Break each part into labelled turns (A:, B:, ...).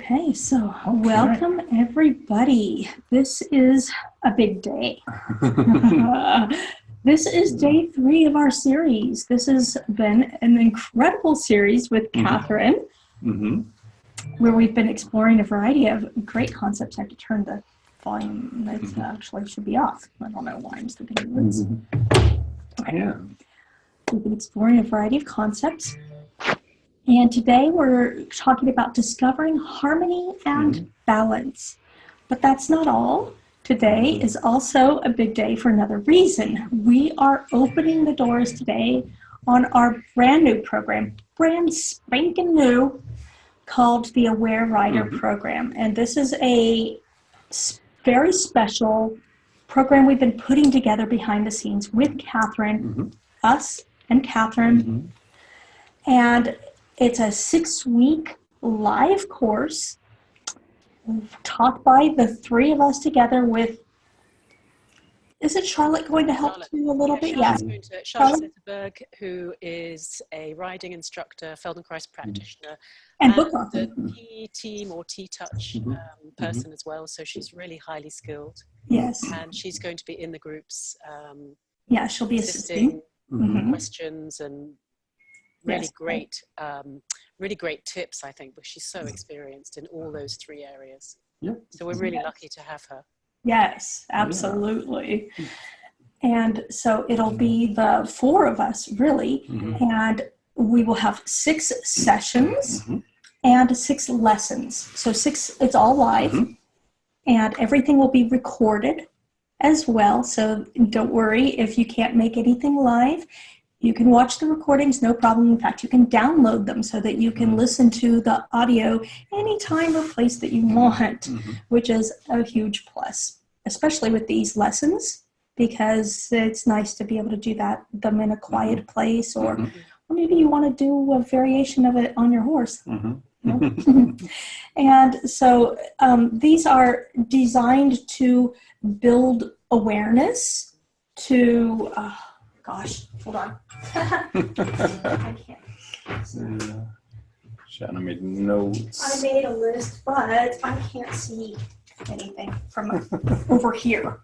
A: Okay, so welcome everybody. This is a big day. This is day 3 of our series. This has been an incredible series with Catherine, where we've been exploring a variety of great concepts. I have to turn the volume. It actually should be off. I don't know why I'm still thinking this. Okay. Yeah. We've been exploring a variety of concepts. And today we're talking about discovering harmony and balance. But that's not all. Today is also a big day for another reason. We are opening the doors today on our brand new program, brand spanking new, called the Aware Rider program. And this is a very special program we've been putting together behind the scenes with Catherine, us and Catherine. And it's a 6-week live course taught by the 3 of us together with, is it Charlotte going to help you a little bit?
B: Yes. Charlotte Zetterberg, who is a riding instructor, Feldenkrais Practitioner,
A: and book author.
B: The T-team or T-touch person as well. So she's really highly skilled.
A: Yes.
B: And she's going to be in the groups.
A: Yeah, she'll be assisting.
B: Questions and really great tips, I think, because she's so experienced in all those 3 areas. Yeah. So we're really lucky to have her.
A: Yes, absolutely. Yeah. And so it'll be the 4 of us, really, and we will have 6 sessions and 6 lessons. So 6, it's all live, and everything will be recorded as well. So don't worry if you can't make anything live. You can watch the recordings, no problem. In fact, you can download them so that you can listen to the audio anytime or place that you want, which is a huge plus, especially with these lessons, because it's nice to be able to do them in a quiet place, or maybe you want to do a variation of it on your horse. And so these are designed to build awareness, to... gosh, hold on. I can't.
C: Shana made notes.
A: I made a list, but I can't see anything from over here.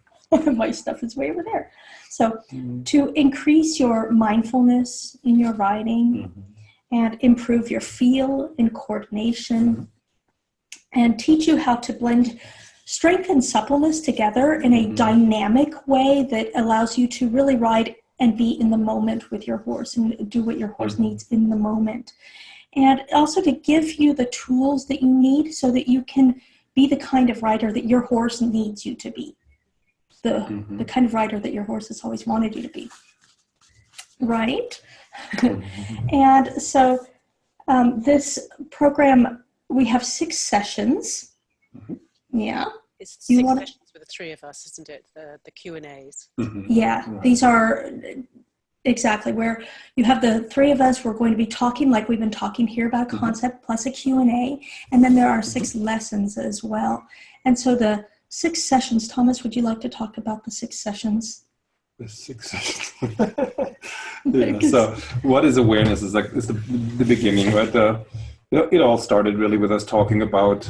A: My stuff is way over there. So to increase your mindfulness in your riding and improve your feel and coordination and teach you how to blend strength and suppleness together in a dynamic way that allows you to really ride and be in the moment with your horse and do what your horse needs in the moment. And also to give you the tools that you need so that you can be the kind of rider that your horse needs you to be. The kind of rider that your horse has always wanted you to be. Right? And so this program, we have 6 sessions. Yeah.
B: It's 6 sessions with the 3 of us, isn't it? The Q&As.
A: Yeah, these are exactly where you have the 3 of us. We're going to be talking like we've been talking here about a concept, plus a Q&A. And then there are 6 lessons as well. And so the 6 sessions, Thomas, would you like to talk about the 6 sessions?
C: The 6 sessions. So what is awareness? Is the beginning, right? It all started really with us talking about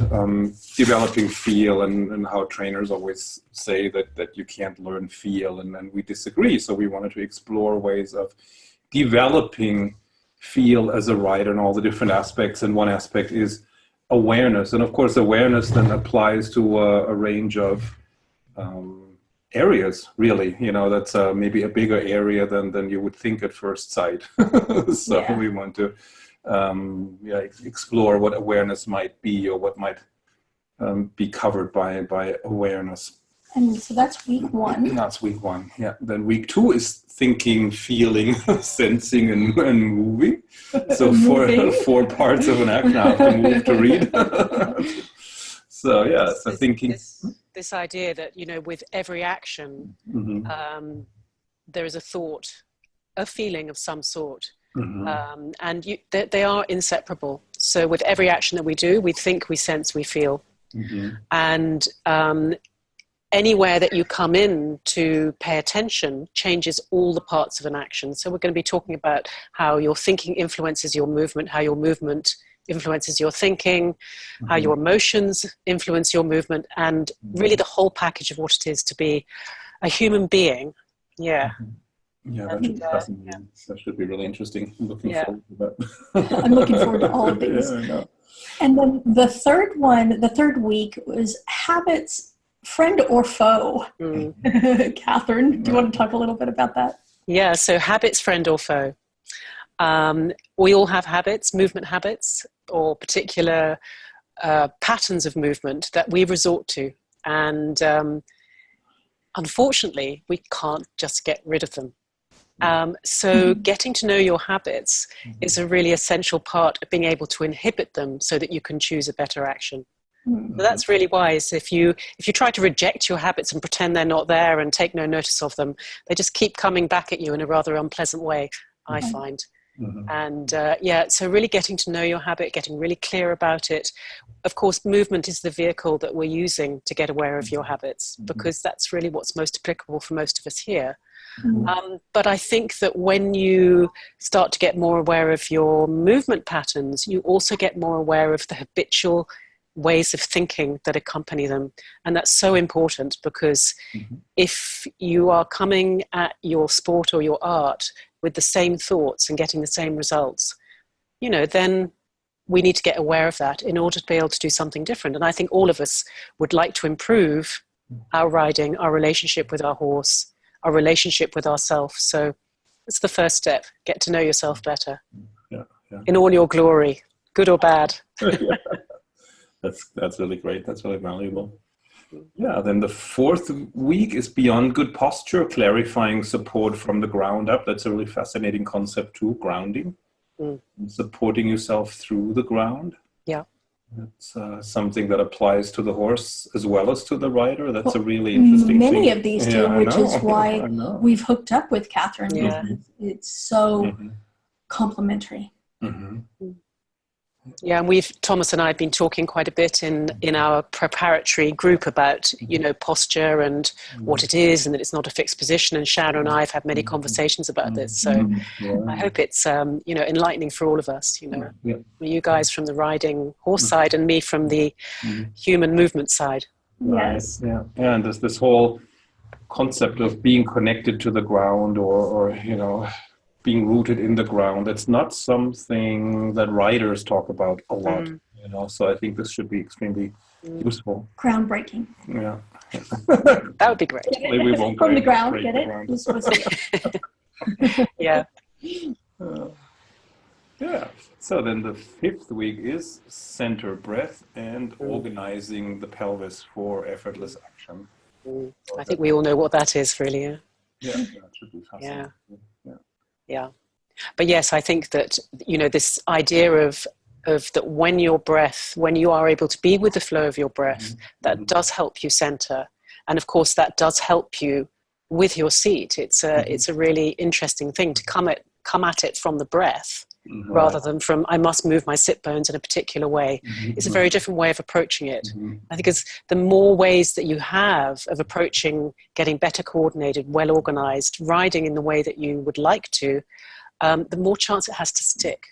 C: developing feel, and how trainers always say that you can't learn feel, and we disagree. So we wanted to explore ways of developing feel as a rider and all the different aspects. And one aspect is awareness. And of course, awareness then applies to a range of areas, really. That's maybe a bigger area than you would think at first sight. So we want to explore what awareness might be, or what might be covered by awareness.
A: And so that's week 1.
C: That's week 1, yeah. Then week 2 is thinking, feeling, sensing, and moving. So 4 parts of an action. I have to move to read. So yeah, so thinking.
B: This idea that, with every action, there is a thought, a feeling of some sort. And they are inseparable. So with every action that we do, we think, we sense, we feel. And anywhere that you come in to pay attention changes all the parts of an action. So we're going to be talking about how your thinking influences your movement, how your movement influences your thinking, how your emotions influence your movement, and really the whole package of what it is to be a human being. Yeah.
C: Yeah, that should be fascinating. That should be really interesting. I'm looking forward to that.
A: I'm looking forward to all of these.
C: Yeah, I know.
A: And then the third week was habits, friend or foe. Catherine, do you want to talk a little bit about that?
B: Yeah, so habits, friend or foe. We all have habits, movement habits, or particular patterns of movement that we resort to. And unfortunately, we can't just get rid of them. So getting to know your habits is a really essential part of being able to inhibit them so that you can choose a better action. So that's really wise. If you try to reject your habits and pretend they're not there and take no notice of them, they just keep coming back at you in a rather unpleasant way, I find. And so really getting to know your habit, getting really clear about it. Of course, movement is the vehicle that we're using to get aware of your habits, because that's really what's most applicable for most of us here. But I think that when you start to get more aware of your movement patterns, you also get more aware of the habitual ways of thinking that accompany them. And that's so important, because if you are coming at your sport or your art with the same thoughts and getting the same results, then we need to get aware of that in order to be able to do something different. And I think all of us would like to improve our riding, our relationship with our horse, our relationship with ourselves. So it's the first step. Get to know yourself better in all your glory, good or bad.
C: That's really great. That's really valuable. Yeah, then the fourth week is beyond good posture, clarifying support from the ground up. That's a really fascinating concept too, grounding, supporting yourself through the ground.
B: Yeah.
C: It's something that applies to the horse as well as to the rider. That's a really interesting thing.
A: Many of these do, which is why we've hooked up with Catherine.
B: Yeah.
A: It's so complementary.
B: Yeah, and Thomas and I have been talking quite a bit in our preparatory group about, posture and what it is, and that it's not a fixed position. And Shana and I have had many conversations about this. So I hope it's, enlightening for all of us, you guys from the riding horse side and me from the human movement side.
A: Yes.
C: Yeah. And there's this whole concept of being connected to the ground or being rooted in the ground. That's not something that riders talk about a lot, so I think this should be extremely useful.
A: Groundbreaking.
C: Yeah.
B: That would be great.
C: We won't
A: From the ground,
C: break
A: get
C: the
A: it?
C: ground.
B: Yeah.
C: So then the fifth week is center breath and organizing the pelvis for effortless action.
B: I think we all know what that is, really.
C: Yeah, that should be fascinating.
B: Yeah. But yes, I think that, this idea of that when you are able to be with the flow of your breath, that does help you center. And of course, that does help you with your seat. It's a really interesting thing to come at it from the breath rather than from, I must move my sit bones in a particular way. It's a very different way of approaching it. I think as the more ways that you have of approaching getting better coordinated, well organized, riding in the way that you would like to, the more chance it has to stick.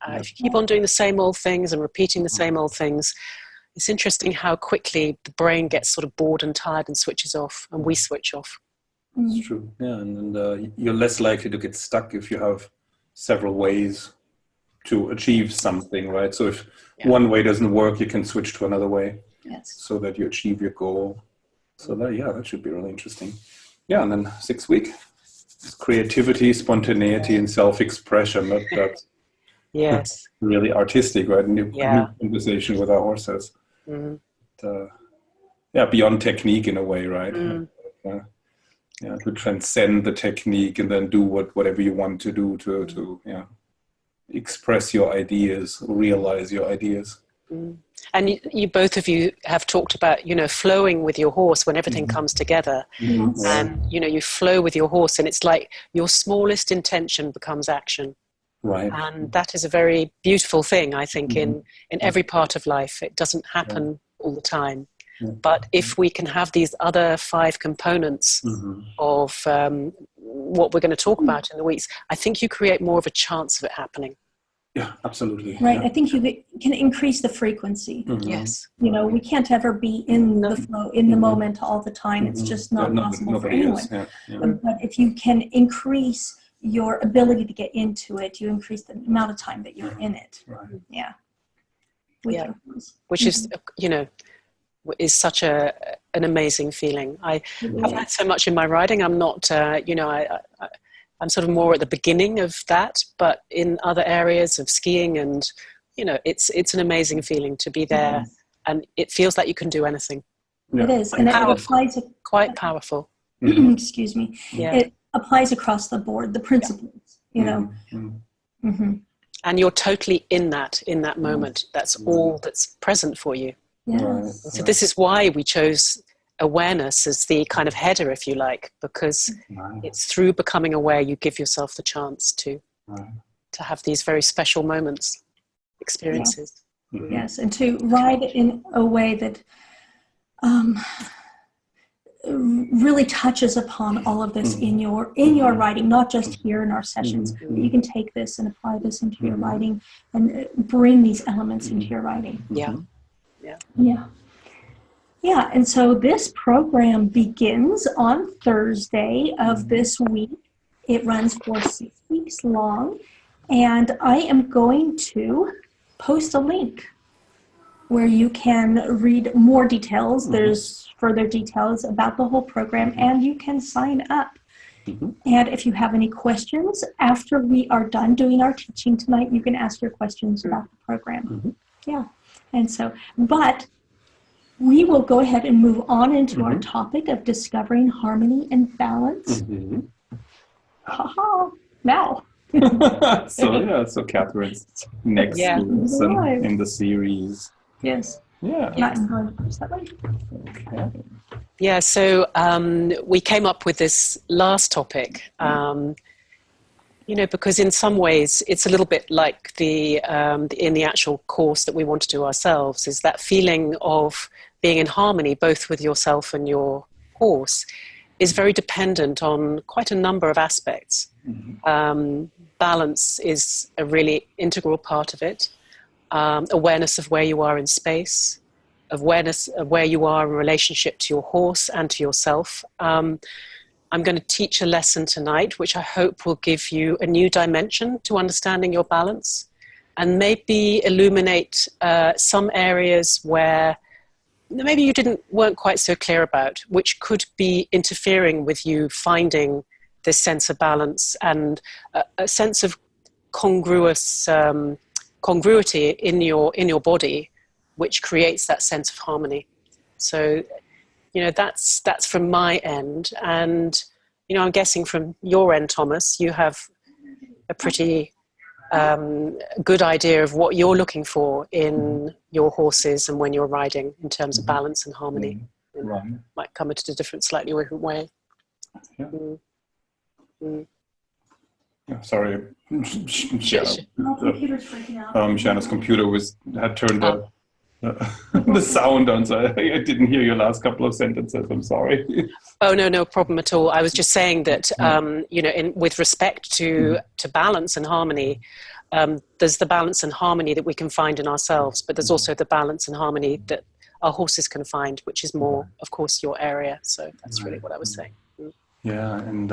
B: If you keep on doing the same old things and repeating the same old things, it's interesting how quickly the brain gets sort of bored and tired and switches off, and we switch off.
C: It's true. Yeah, and you're less likely to get stuck if you have several ways to achieve something, right? So if one way doesn't work, you can switch to another way, so that you achieve your goal. So that should be really interesting. Yeah, and then 6th week is creativity, spontaneity, and self-expression. That's really artistic, right? New conversation with our horses. Beyond technique in a way, right? To transcend the technique and then do whatever you want to do to express your ideas, realize your ideas.
B: And you both of you have talked about, flowing with your horse when everything comes together. And, you flow with your horse, and it's like your smallest intention becomes action.
C: Right.
B: And that is a very beautiful thing, I think, in every part of life. It doesn't happen all the time. But if we can have these other 5 components of what we're going to talk about in the weeks, I think you create more of a chance of it happening.
C: Yeah, absolutely.
A: Right.
C: Yeah.
A: I think you can increase the frequency.
C: Mm-hmm.
B: Yes.
A: You know, we can't ever be in the flow, in the moment all the time. It's just not possible for anyone.
C: Yeah. Yeah.
A: But if you can increase your ability to get into it, you increase the amount of time that you're in it.
C: Right.
A: Yeah.
B: Yeah. Which is, you know, is such an amazing feeling. I have had so much in my riding. I'm not, you know, I'm sort of more at the beginning of that, but in other areas of skiing and, you know, it's an amazing feeling to be there, and it feels like you can do anything.
A: It is, and it applies
B: quite powerful.
A: Excuse me.
B: Yeah.
A: It applies across the board. The principles, you know.
B: And you're totally in that moment. That's all that's present for you.
A: Yes.
B: So this is why we chose awareness as the kind of header, if you like, because it's through becoming aware you give yourself the chance to have these very special moments, experiences.
A: Yes, and to ride in a way that really touches upon all of this in your writing, not just here in our sessions. But you can take this and apply this into your writing and bring these elements into your writing. Yeah, and so this program begins on Thursday of this week. It runs for 6 weeks long, and I am going to post a link where you can read more details. There's further details about the whole program, and you can sign up. And if you have any questions after we are done doing our teaching tonight, you can ask your questions about the program. Yeah, and so, but we will go ahead and move on into our topic of discovering harmony and balance. Now.
C: So Catherine's next lesson in the series.
A: Yes.
C: Yeah.
A: I'm going to push that way.
C: Okay.
B: Yeah, so we came up with this last topic, you know, because in some ways it's a little bit like in the actual course that we want to do ourselves, is that feeling of being in harmony both with yourself and your horse is very dependent on quite a number of aspects. Balance is a really integral part of it. Awareness of where you are in space, awareness of where you are in relationship to your horse and to yourself. I'm going to teach a lesson tonight, which I hope will give you a new dimension to understanding your balance, and maybe illuminate some areas where maybe you weren't quite so clear about, which could be interfering with you finding this sense of balance and a sense of congruity in your body, which creates that sense of harmony. So, you know, that's from my end. And, you know, I'm guessing from your end, Thomas, you have a pretty good idea of what you're looking for in your horses and when you're riding in terms of balance and harmony. Might come at a slightly different way.
C: Sorry, Shana's computer had turned the sound on, so I didn't hear your last couple of sentences. I'm sorry.
B: Oh, no problem at all. I was just saying that, you know, with respect to balance and harmony, there's the balance and harmony that we can find in ourselves, but there's also the balance and harmony that our horses can find, which is more, of course, your area. So that's really what I was saying.
C: Yeah, and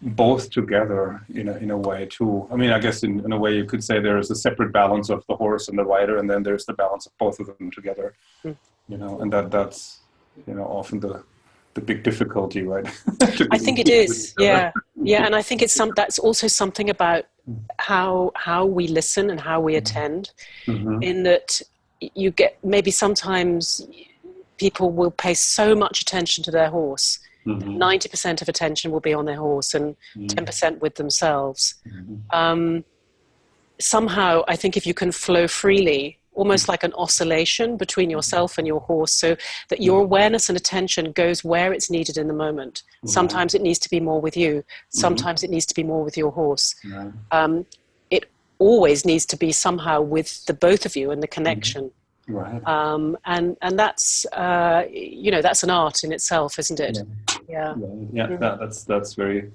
C: both together in a way too. I mean, I guess in a way you could say there is a separate balance of the horse and the rider, and then there's the balance of both of them together. You know, and that's often the big difficulty, right?
B: I think it is. Yeah, and I think that's also something about how we listen and how we attend. In that you get, maybe sometimes people will pay so much attention to their horse. 90% of attention will be on their horse and 10% with themselves. Somehow, I think if you can flow freely, almost like an oscillation between yourself and your horse, so that your awareness and attention goes where it's needed in the moment. Sometimes it needs to be more with you. Sometimes it needs to be more with your horse. It always needs to be somehow with the both of you and the connection.
C: Right.
B: And that's that's an art in itself, isn't it?
C: Yeah. That's very,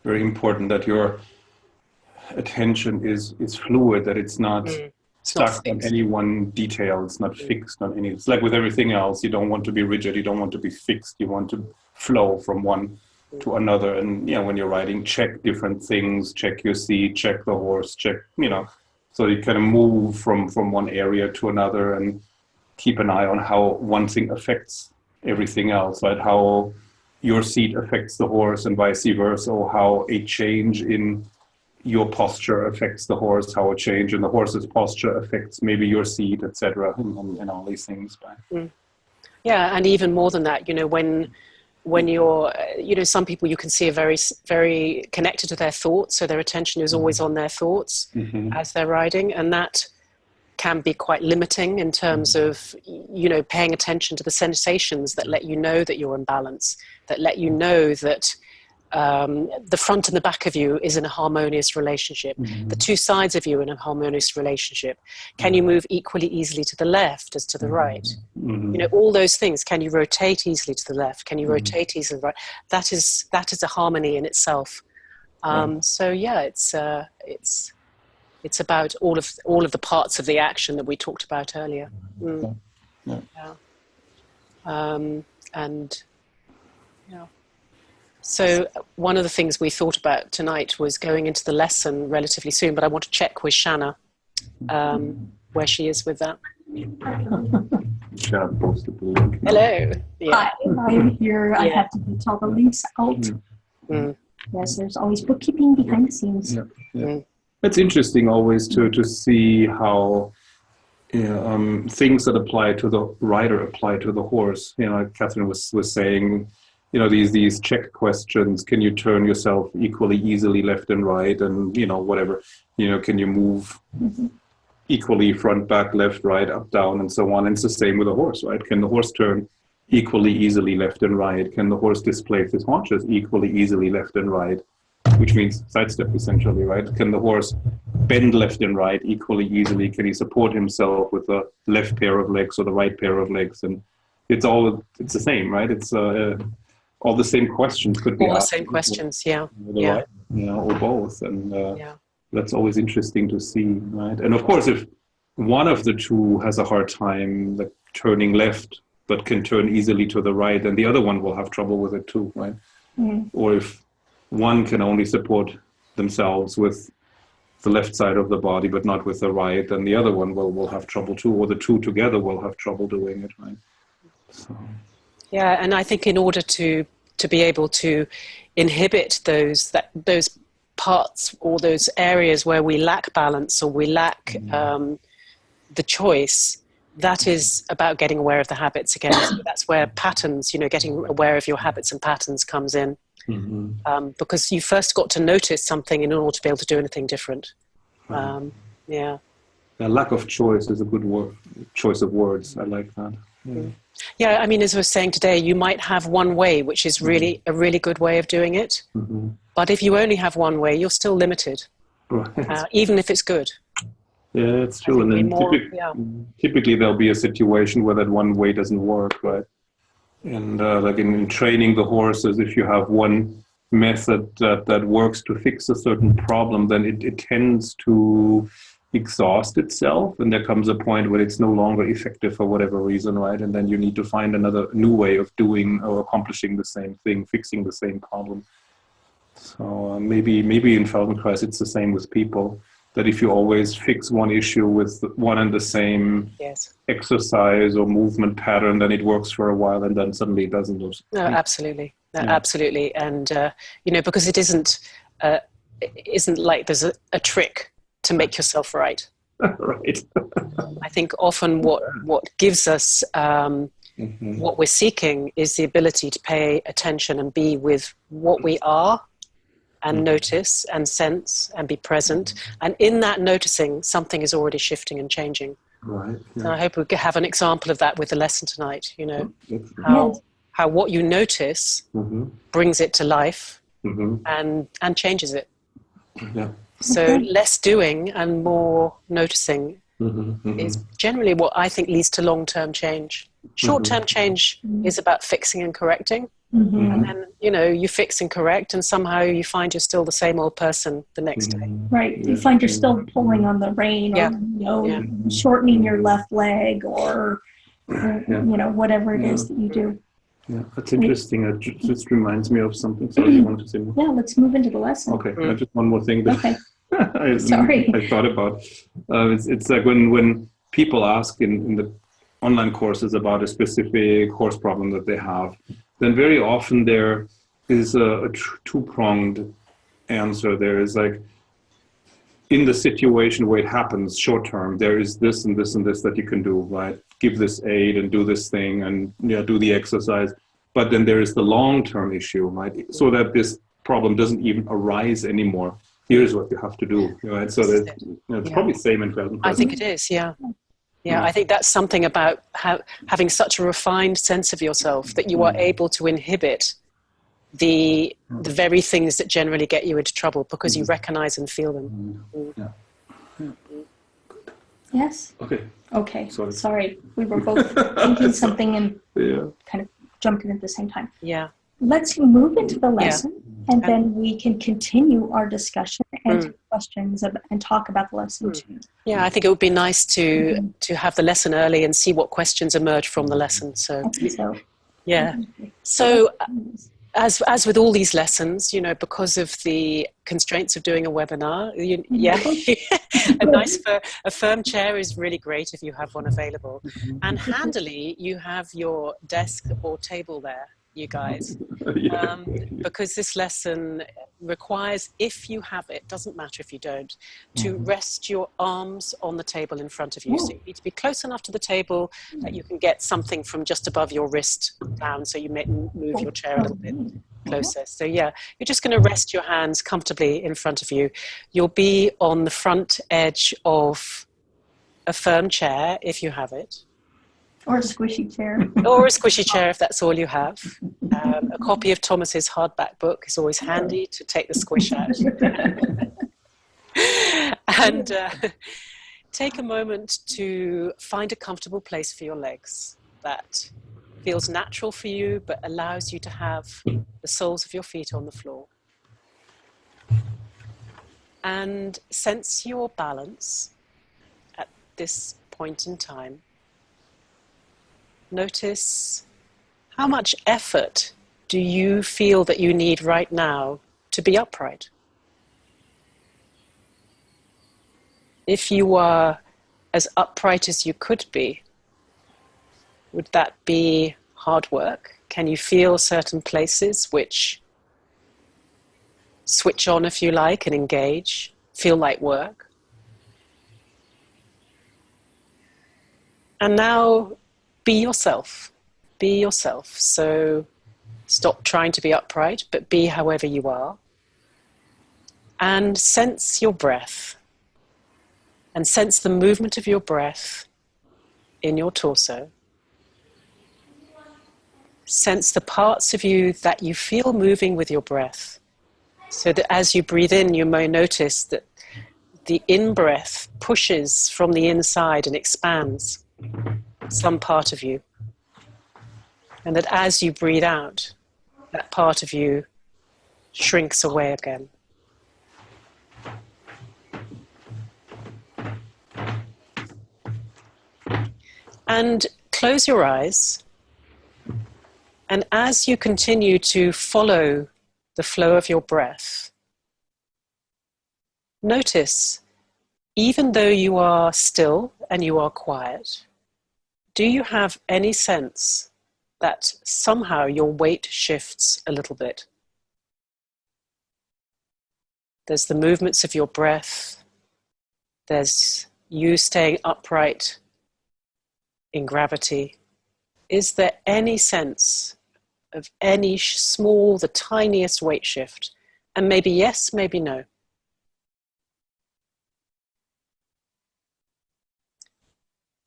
C: very important that you're attention is fluid, that it's not
B: It's not
C: stuck on
B: fixed.
C: any one detail. It's not fixed on any. It's like with everything else. You don't want to be rigid. You don't want to be fixed. You want to flow from one to another. And when you're riding, check different things. Check your seat. Check the horse. Check. So you kind of move from one area to another and keep an eye on how one thing affects everything else. Right? How your seat affects the horse and vice versa, or how a change in your posture affects the horse, how a change in the horse's posture affects maybe your seat, etc., and all these things.
B: Yeah, and even more than that, when you're, some people you can see are very, very connected to their thoughts, so their attention is always on their thoughts as they're riding, and that can be quite limiting in terms of, paying attention to the sensations that let you know that you're in balance, that let you know that the front and the back of you is in a harmonious relationship. The two sides of you in a harmonious relationship. Can you move equally easily to the left as to the right? All those things. Can you rotate easily to the left? Can you rotate easily to the right? That is a harmony in itself. So yeah, it's about all of the parts of the action that we talked about earlier. So one of the things we thought about tonight was going into the lesson relatively soon, but I want to check with Shana where she is with that. Hello. Yeah.
A: Hi, I'm here. I have to get all the links out. Yes, there's always bookkeeping behind the scenes.
C: It's interesting always to see how things that apply to the rider apply to the horse. Like Catherine was saying, these check questions. Can you turn yourself equally easily left and right, and whatever. Can you move equally front, back, left, right, up, down, and so on. And it's the same with a horse, right? Can the horse turn equally easily left and right? Can the horse displace his haunches equally easily left and right? Which means sidestep, essentially, right? Can the horse bend left and right equally easily? Can he support himself with the left pair of legs or the right pair of legs? And it's the same, right? It's all the same questions could be
B: all the
C: asked.
B: same questions,
C: Right, or both. And that's always interesting to see, right? And of course, if one of the two has a hard time like turning left, but can turn easily to the right, then the other one will have trouble with it too, right? Or if one can only support themselves with the left side of the body, but not with the right, then the other one will have trouble too, or the two together will have trouble doing it, right? So.
B: Yeah, and I think in order to be able to inhibit those parts or those areas where we lack balance or we lack the choice, that is about getting aware of the habits again. So that's where patterns, getting aware of your habits and patterns comes in. Because you first got to notice something in order to be able to do anything different. The
C: lack of choice is a good word. Choice of words. I like that.
B: Yeah, I mean, as I was saying today, you might have one way, which is really a really good way of doing it. But if you only have one way, you're still limited, even if it's good.
C: Yeah, it's true. And then typically there'll be a situation where that one way doesn't work, right? And like in training the horses, if you have one method that works to fix a certain problem, then it tends to exhaust itself, and there comes a point where it's no longer effective for whatever reason, right? And then you need to find another new way of doing or accomplishing the same thing, fixing the same problem. So maybe in Feldenkrais it's the same with people, that if you always fix one issue with one and the same exercise or movement pattern, then it works for a while, and then suddenly it doesn't.
B: No, absolutely. Absolutely. And because it isn't like there's a trick to make yourself right.
C: Right.
B: I think often what gives us what we're seeking is the ability to pay attention and be with what we are, and notice and sense and be present. And in that noticing, something is already shifting and changing.
C: Right. Yeah.
B: And I hope we could have an example of that with the lesson tonight. How what you notice brings it to life and changes it.
C: Yeah.
B: So less doing and more noticing is generally what I think leads to long-term change. Short-term change is about fixing and correcting. And then, you know, you fix and correct, and somehow you find you're still the same old person the next day.
A: Right. You find you're still pulling on the rein, or, you know, shortening your left leg, or you know, whatever it is that you do.
C: Yeah, that's interesting. It just reminds me of something. Sorry, you wanted to say more?
A: Yeah, let's move into the lesson.
C: Okay, just one more thing that
A: Sorry.
C: I thought about. It's like when people ask in the online courses about a specific horse problem that they have, then very often there is a two-pronged answer. There is like, in the situation where it happens short term, there is this and this and this that you can do, right? Give this aid and do this thing and do the exercise. But then there is the long-term issue, right? So that this problem doesn't even arise anymore. Here's what you have to do, right? So that it's probably the same in Feldenkrais.
B: I think it is, yeah. I think that's something about having such a refined sense of yourself that you are able to inhibit the very things that generally get you into trouble because you recognize and feel them.
A: Yes. Okay. Sorry. We were both thinking something and kind of jumping at the same time.
B: Yeah.
A: Let's move into the lesson, and then we can continue our discussion and take questions and talk about the lesson too.
B: Yeah, I think it would be nice to have the lesson early and see what questions emerge from the lesson. So,
A: I think so.
B: Yeah. So, as with all these lessons, you know, because of the constraints of doing a webinar, a firm chair is really great if you have one available. And handily, you have your desk or table there, you guys, because this lesson requires, if you have it, doesn't matter if you don't, to rest your arms on the table in front of you. So you need to be close enough to the table that you can get something from just above your wrist down, so you may move your chair a little bit closer. So yeah, you're just going to rest your hands comfortably in front of you. You'll be on the front edge of a firm chair if you have it.
A: Or a squishy chair.
B: Or a squishy chair if that's all you have. A copy of Thomas's hardback book is always handy to take the squish out. And take a moment to find a comfortable place for your legs that feels natural for you but allows you to have the soles of your feet on the floor. And sense your balance at this point in time. Notice how much effort do you feel that you need right now to be upright? If you are as upright as you could be, would that be hard work? Can you feel certain places which switch on, if you like, and engage, feel like work? And now, be yourself. Be yourself. So stop trying to be upright, but be however you are. And sense your breath. And sense the movement of your breath in your torso. Sense the parts of you that you feel moving with your breath. So that as you breathe in, you may notice that the in-breath pushes from the inside and expands some part of you. And that as you breathe out, that part of you shrinks away again. And close your eyes. And as you continue to follow the flow of your breath, notice, even though you are still and you are quiet, do you have any sense that somehow your weight shifts a little bit? There's the movements of your breath. There's you staying upright in gravity. Is there any sense of any small, the tiniest weight shift? And maybe yes, maybe no.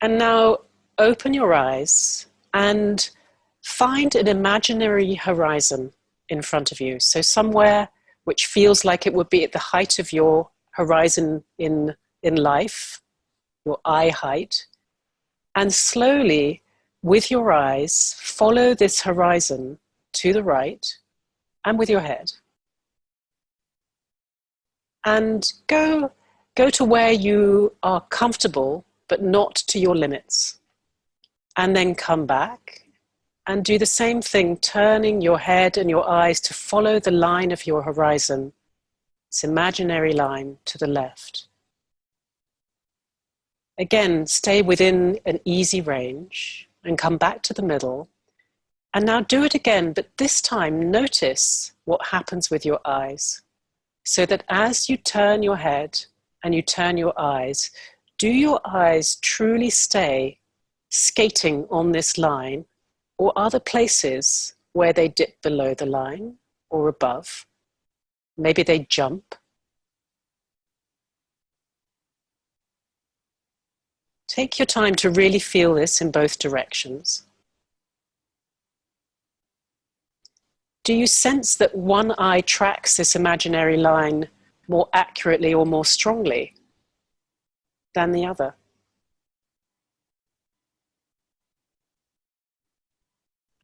B: And now open your eyes and find an imaginary horizon in front of you. So somewhere which feels like it would be at the height of your horizon in life, your eye height. And slowly, with your eyes, follow this horizon to the right and with your head. And go to where you are comfortable, but not to your limits. And then come back and do the same thing, turning your head and your eyes to follow the line of your horizon, this imaginary line to the left. Again, stay within an easy range and come back to the middle. And now do it again, but this time notice what happens with your eyes. So that as you turn your head and you turn your eyes, do your eyes truly stay skating on this line, or are there places where they dip below the line or above? Maybe they jump. Take your time to really feel this in both directions. Do you sense that one eye tracks this imaginary line more accurately or more strongly than the other?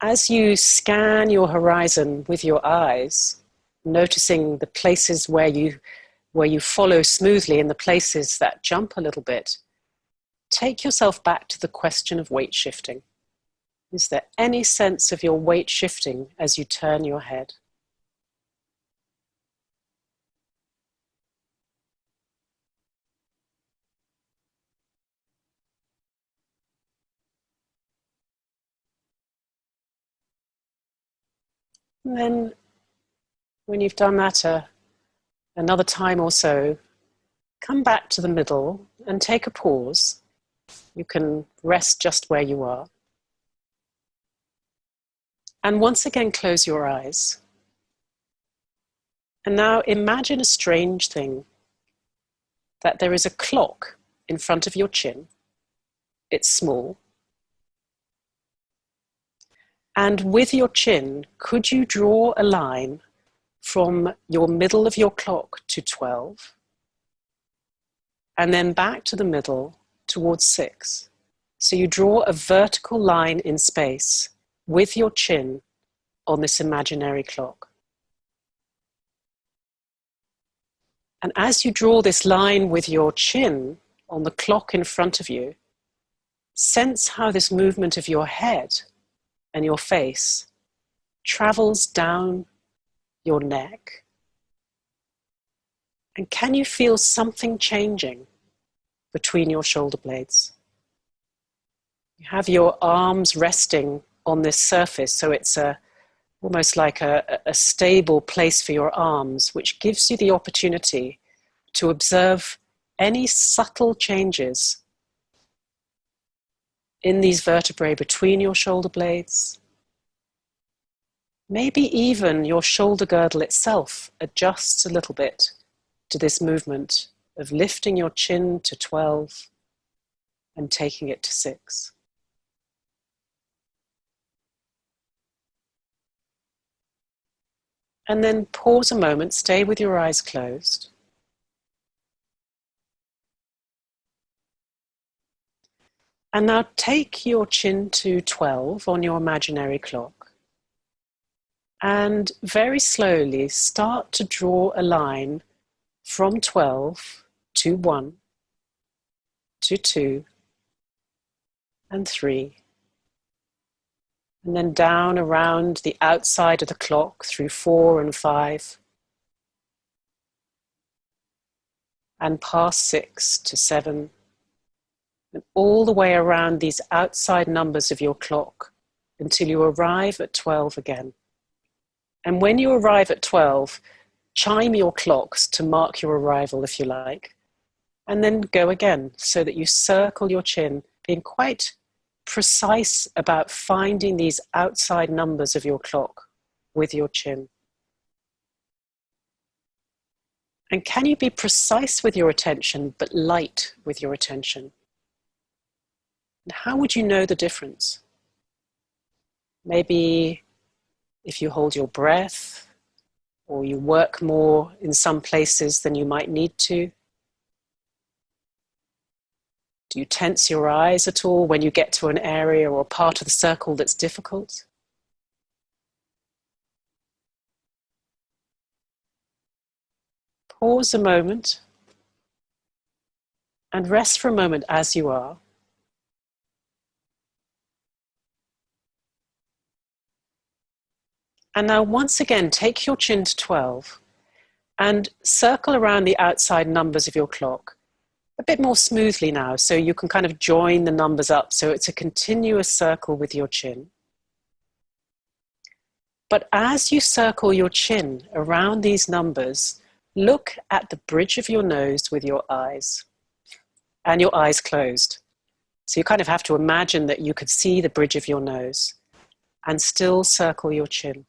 B: As you scan your horizon with your eyes, noticing the places where you follow smoothly and the places that jump a little bit, take yourself back to the question of weight shifting. Is there any sense of your weight shifting as you turn your head? And then, when you've done that another time or so, come back to the middle and take a pause. You can rest just where you are. And once again, close your eyes. And now imagine a strange thing, that there is a clock in front of your chin. It's small. And with your chin, could you draw a line from your middle of your clock to 12, and then back to the middle towards 6? So you draw a vertical line in space with your chin on this imaginary clock. And as you draw this line with your chin on the clock in front of you, sense how this movement of your head and your face travels down your neck. And can you feel something changing between your shoulder blades? You have your arms resting on this surface, so it's almost like a stable place for your arms, which gives you the opportunity to observe any subtle changes in these vertebrae between your shoulder blades. Maybe even your shoulder girdle itself adjusts a little bit to this movement of lifting your chin to 12 and taking it to 6. And then pause a moment, stay with your eyes closed. And now take your chin to 12 on your imaginary clock. And very slowly start to draw a line from 12 to 1, to 2, and 3. And then down around the outside of the clock through 4 and 5. And past 6 to 7. And all the way around these outside numbers of your clock until you arrive at 12 again. And when you arrive at 12, chime your clocks to mark your arrival if you like. And then go again so that you circle your chin, being quite precise about finding these outside numbers of your clock with your chin. And can you be precise with your attention, but light with your attention? And how would you know the difference? Maybe if you hold your breath, or you work more in some places than you might need to. Do you tense your eyes at all when you get to an area or part of the circle that's difficult? Pause a moment and rest for a moment as you are. And now once again, take your chin to 12 and circle around the outside numbers of your clock a bit more smoothly now, so you can kind of join the numbers up so it's a continuous circle with your chin. But as you circle your chin around these numbers, look at the bridge of your nose with your eyes and your eyes closed. So you kind of have to imagine that you could see the bridge of your nose and still circle your chin.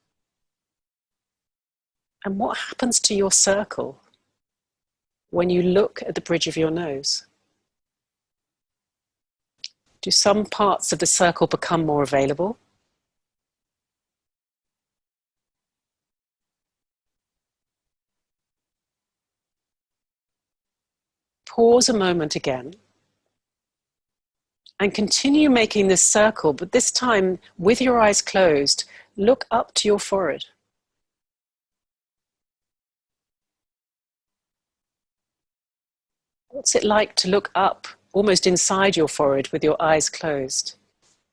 B: And what happens to your circle when you look at the bridge of your nose? Do some parts of the circle become more available? Pause a moment again and continue making this circle, but this time with your eyes closed, look up to your forehead. What's it like to look up almost inside your forehead with your eyes closed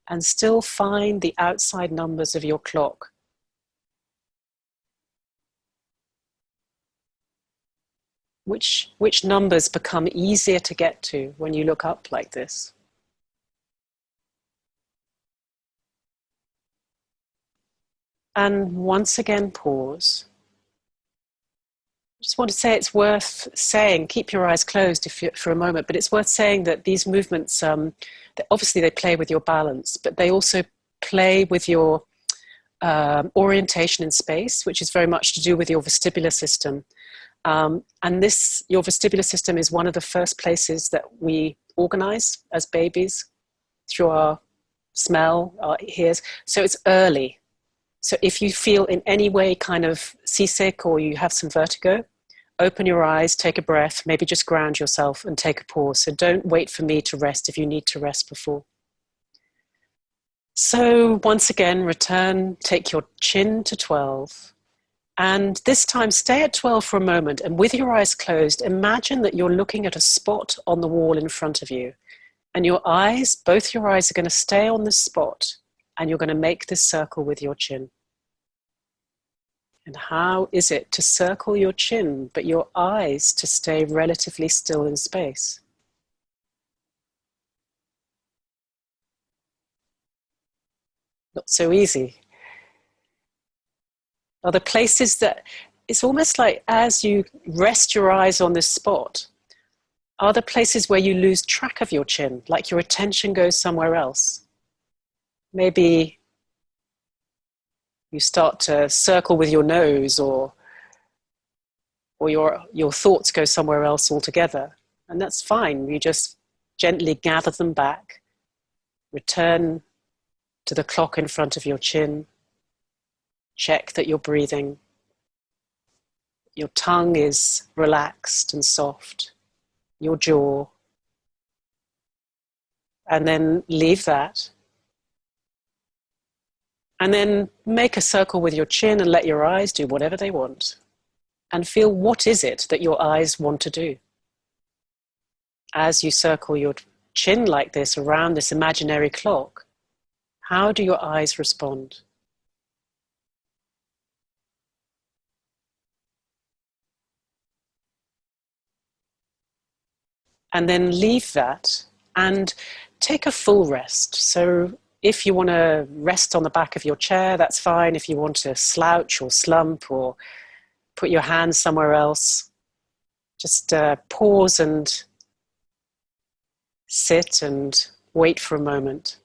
B: and still find the outside numbers of your clock? Which numbers become easier to get to when you look up like this? And once again, pause. I just want to say it's worth saying, keep your eyes closed for a moment, but it's worth saying that these movements, obviously they play with your balance, but they also play with your orientation in space, which is very much to do with your vestibular system. And your vestibular system is one of the first places that we organize as babies through our smell, our ears. So it's early. So if you feel in any way kind of seasick or you have some vertigo, open your eyes, take a breath, maybe just ground yourself and take a pause. So don't wait for me to rest if you need to rest before. So once again, return, take your chin to 12. And this time stay at 12 for a moment, and with your eyes closed, imagine that you're looking at a spot on the wall in front of you. And both your eyes are going to stay on this spot, and you're going to make this circle with your chin. And how is it to circle your chin, but your eyes to stay relatively still in space? Not so easy. Are the places that, it's almost like as you rest your eyes on this spot, are the places where you lose track of your chin, like your attention goes somewhere else? Maybe you start to circle with your nose, or your thoughts go somewhere else altogether. And that's fine. You just gently gather them back, return to the clock in front of your chin, check that you're breathing, your tongue is relaxed and soft, your jaw, and then leave that. And then make a circle with your chin and let your eyes do whatever they want. And feel, what is it that your eyes want to do? As you circle your chin like this around this imaginary clock, how do your eyes respond? And then leave that and take a full rest. So if you want to rest on the back of your chair, that's fine. If you want to slouch or slump or put your hands somewhere else, just pause and sit and wait for a moment.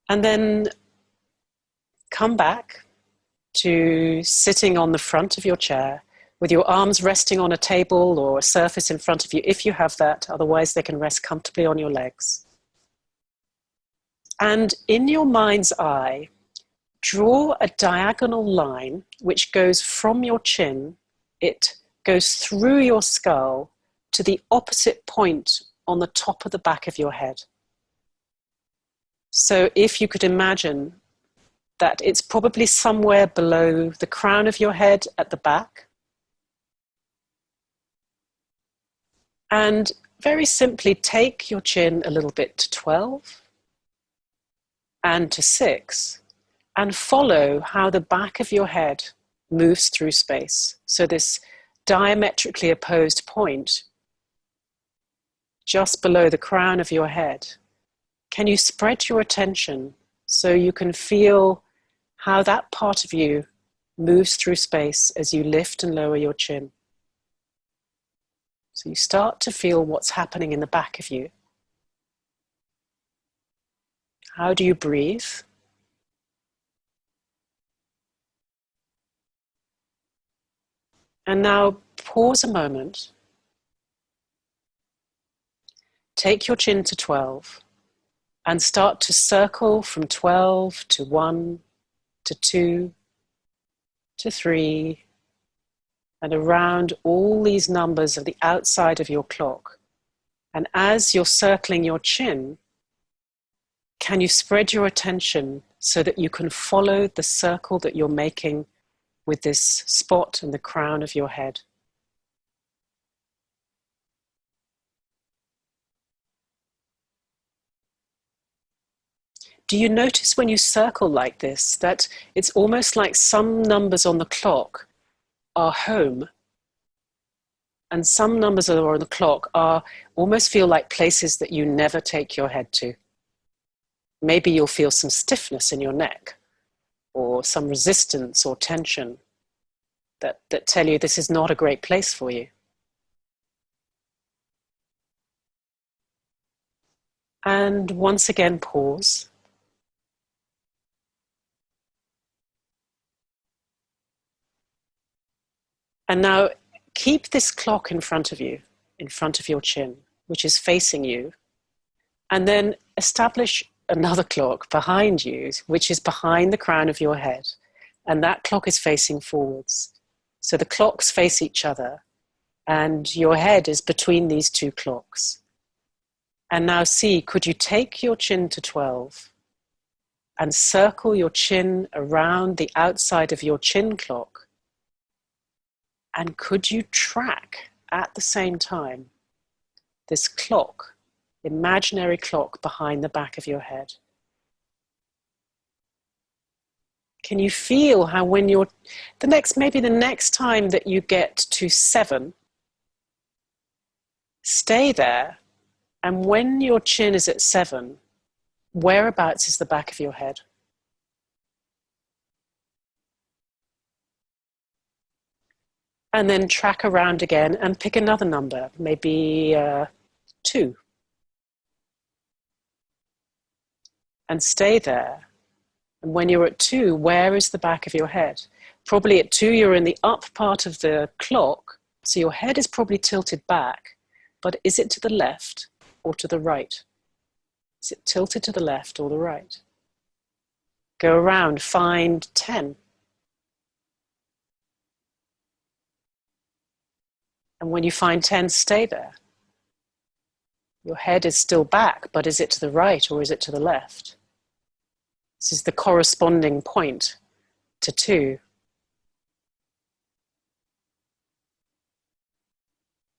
B: And then come back to sitting on the front of your chair with your arms resting on a table or a surface in front of you, if you have that. Otherwise, they can rest comfortably on your legs. And in your mind's eye, draw a diagonal line which goes from your chin, it goes through your skull to the opposite point on the top of the back of your head. So if you could imagine that it's probably somewhere below the crown of your head at the back. And very simply take your chin a little bit to 12 and to 6 and follow how the back of your head moves through space. So this diametrically opposed point just below the crown of your head. Can you spread your attention so you can feel how that part of you moves through space as you lift and lower your chin? So you start to feel what's happening in the back of you. How do you breathe? And now pause a moment. Take your chin to 12 and start to circle from 12 to 1 to 2 to 3 and around all these numbers of the outside of your clock. And as you're circling your chin, can you spread your attention so that you can follow the circle that you're making with this spot in the crown of your head? Do you notice when you circle like this that it's almost like some numbers on the clock are home and some numbers that are on the clock are almost feel like places that you never take your head to? Maybe you'll feel some stiffness in your neck or some resistance or tension that tell you this is not a great place for you. And once again, pause. And now keep this clock in front of you, in front of your chin, which is facing you. And then establish another clock behind you, which is behind the crown of your head. And that clock is facing forwards. So the clocks face each other and your head is between these two clocks. And now see, could you take your chin to 12 and circle your chin around the outside of your chin clock? And could you track at the same time this clock, imaginary clock behind the back of your head? Can you feel how when you're, maybe the next time that you get to 7, stay there, and when your chin is at 7, whereabouts is the back of your head? And then track around again and pick another number, maybe 2. And stay there. And when you're at 2, where is the back of your head? Probably at 2, you're in the up part of the clock, so your head is probably tilted back, but is it to the left or to the right? Is it tilted to the left or the right? Go around, find 10. And when you find 10, stay there. Your head is still back, but is it to the right or is it to the left? This is the corresponding point to 2.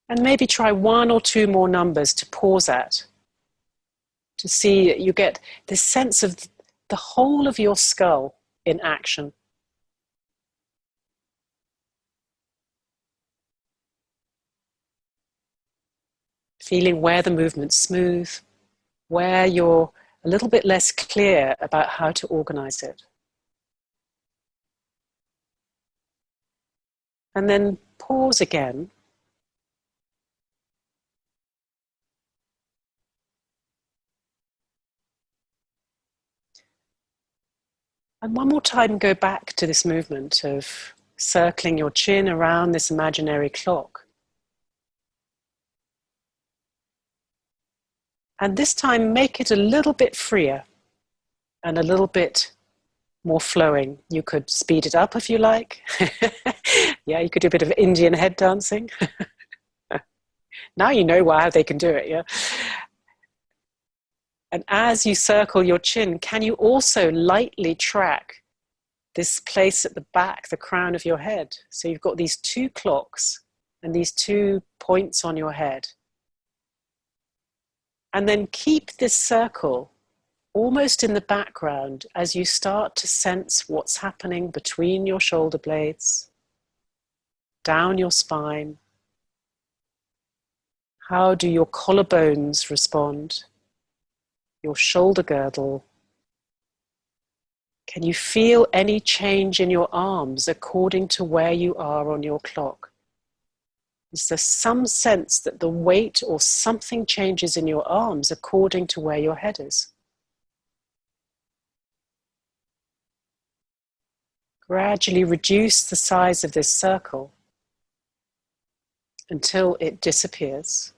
B: And maybe try 1 or 2 more numbers to pause at, to see that you get this sense of the whole of your skull in action. Feeling where the movement's smooth, where you're a little bit less clear about how to organize it. And then pause again. And one more time, go back to this movement of circling your chin around this imaginary clock. And this time, make it a little bit freer and a little bit more flowing. You could speed it up if you like. Yeah, you could do a bit of Indian head dancing. Now you know how they can do it, yeah? And as you circle your chin, can you also lightly track this place at the back, the crown of your head? So you've got these two clocks and these 2 points on your head. And then keep this circle almost in the background as you start to sense what's happening between your shoulder blades, down your spine. How do your collarbones respond? Your shoulder girdle? Can you feel any change in your arms according to where you are on your clock? Is there some sense that the weight or something changes in your arms according to where your head is? Gradually reduce the size of this circle until it disappears.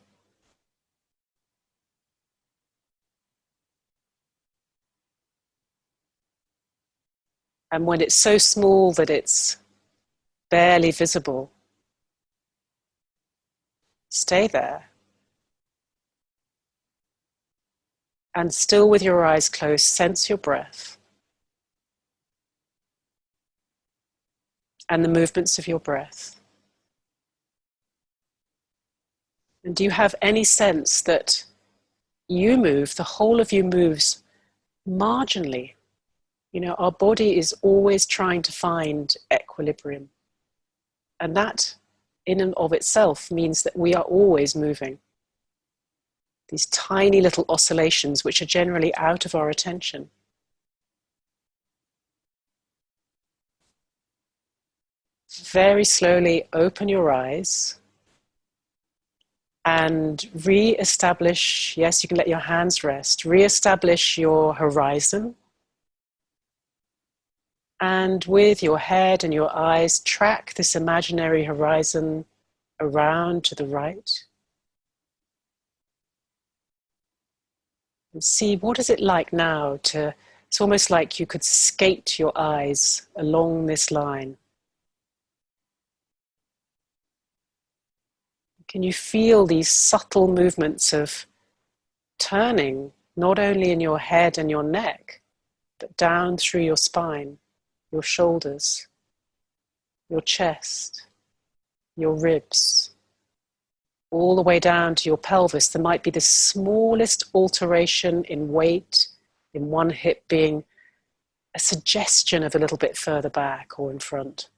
B: And when it's so small that it's barely visible, stay there. And still with your eyes closed, sense your breath and the movements of your breath. And do you have any sense that you move, the whole of you moves marginally? You know, our body is always trying to find equilibrium. And that in and of itself means that we are always moving. These tiny little oscillations which are generally out of our attention. Very slowly open your eyes and re-establish, yes, you can let your hands rest, re-establish your horizon. And with your head and your eyes, track this imaginary horizon around to the right. And see, what is it like now to, it's almost like you could skate your eyes along this line. Can you feel these subtle movements of turning, not only in your head and your neck, but down through your spine, your shoulders, your chest, your ribs, all the way down to your pelvis? There might be the smallest alteration in weight, in one hip being a suggestion of a little bit further back or in front.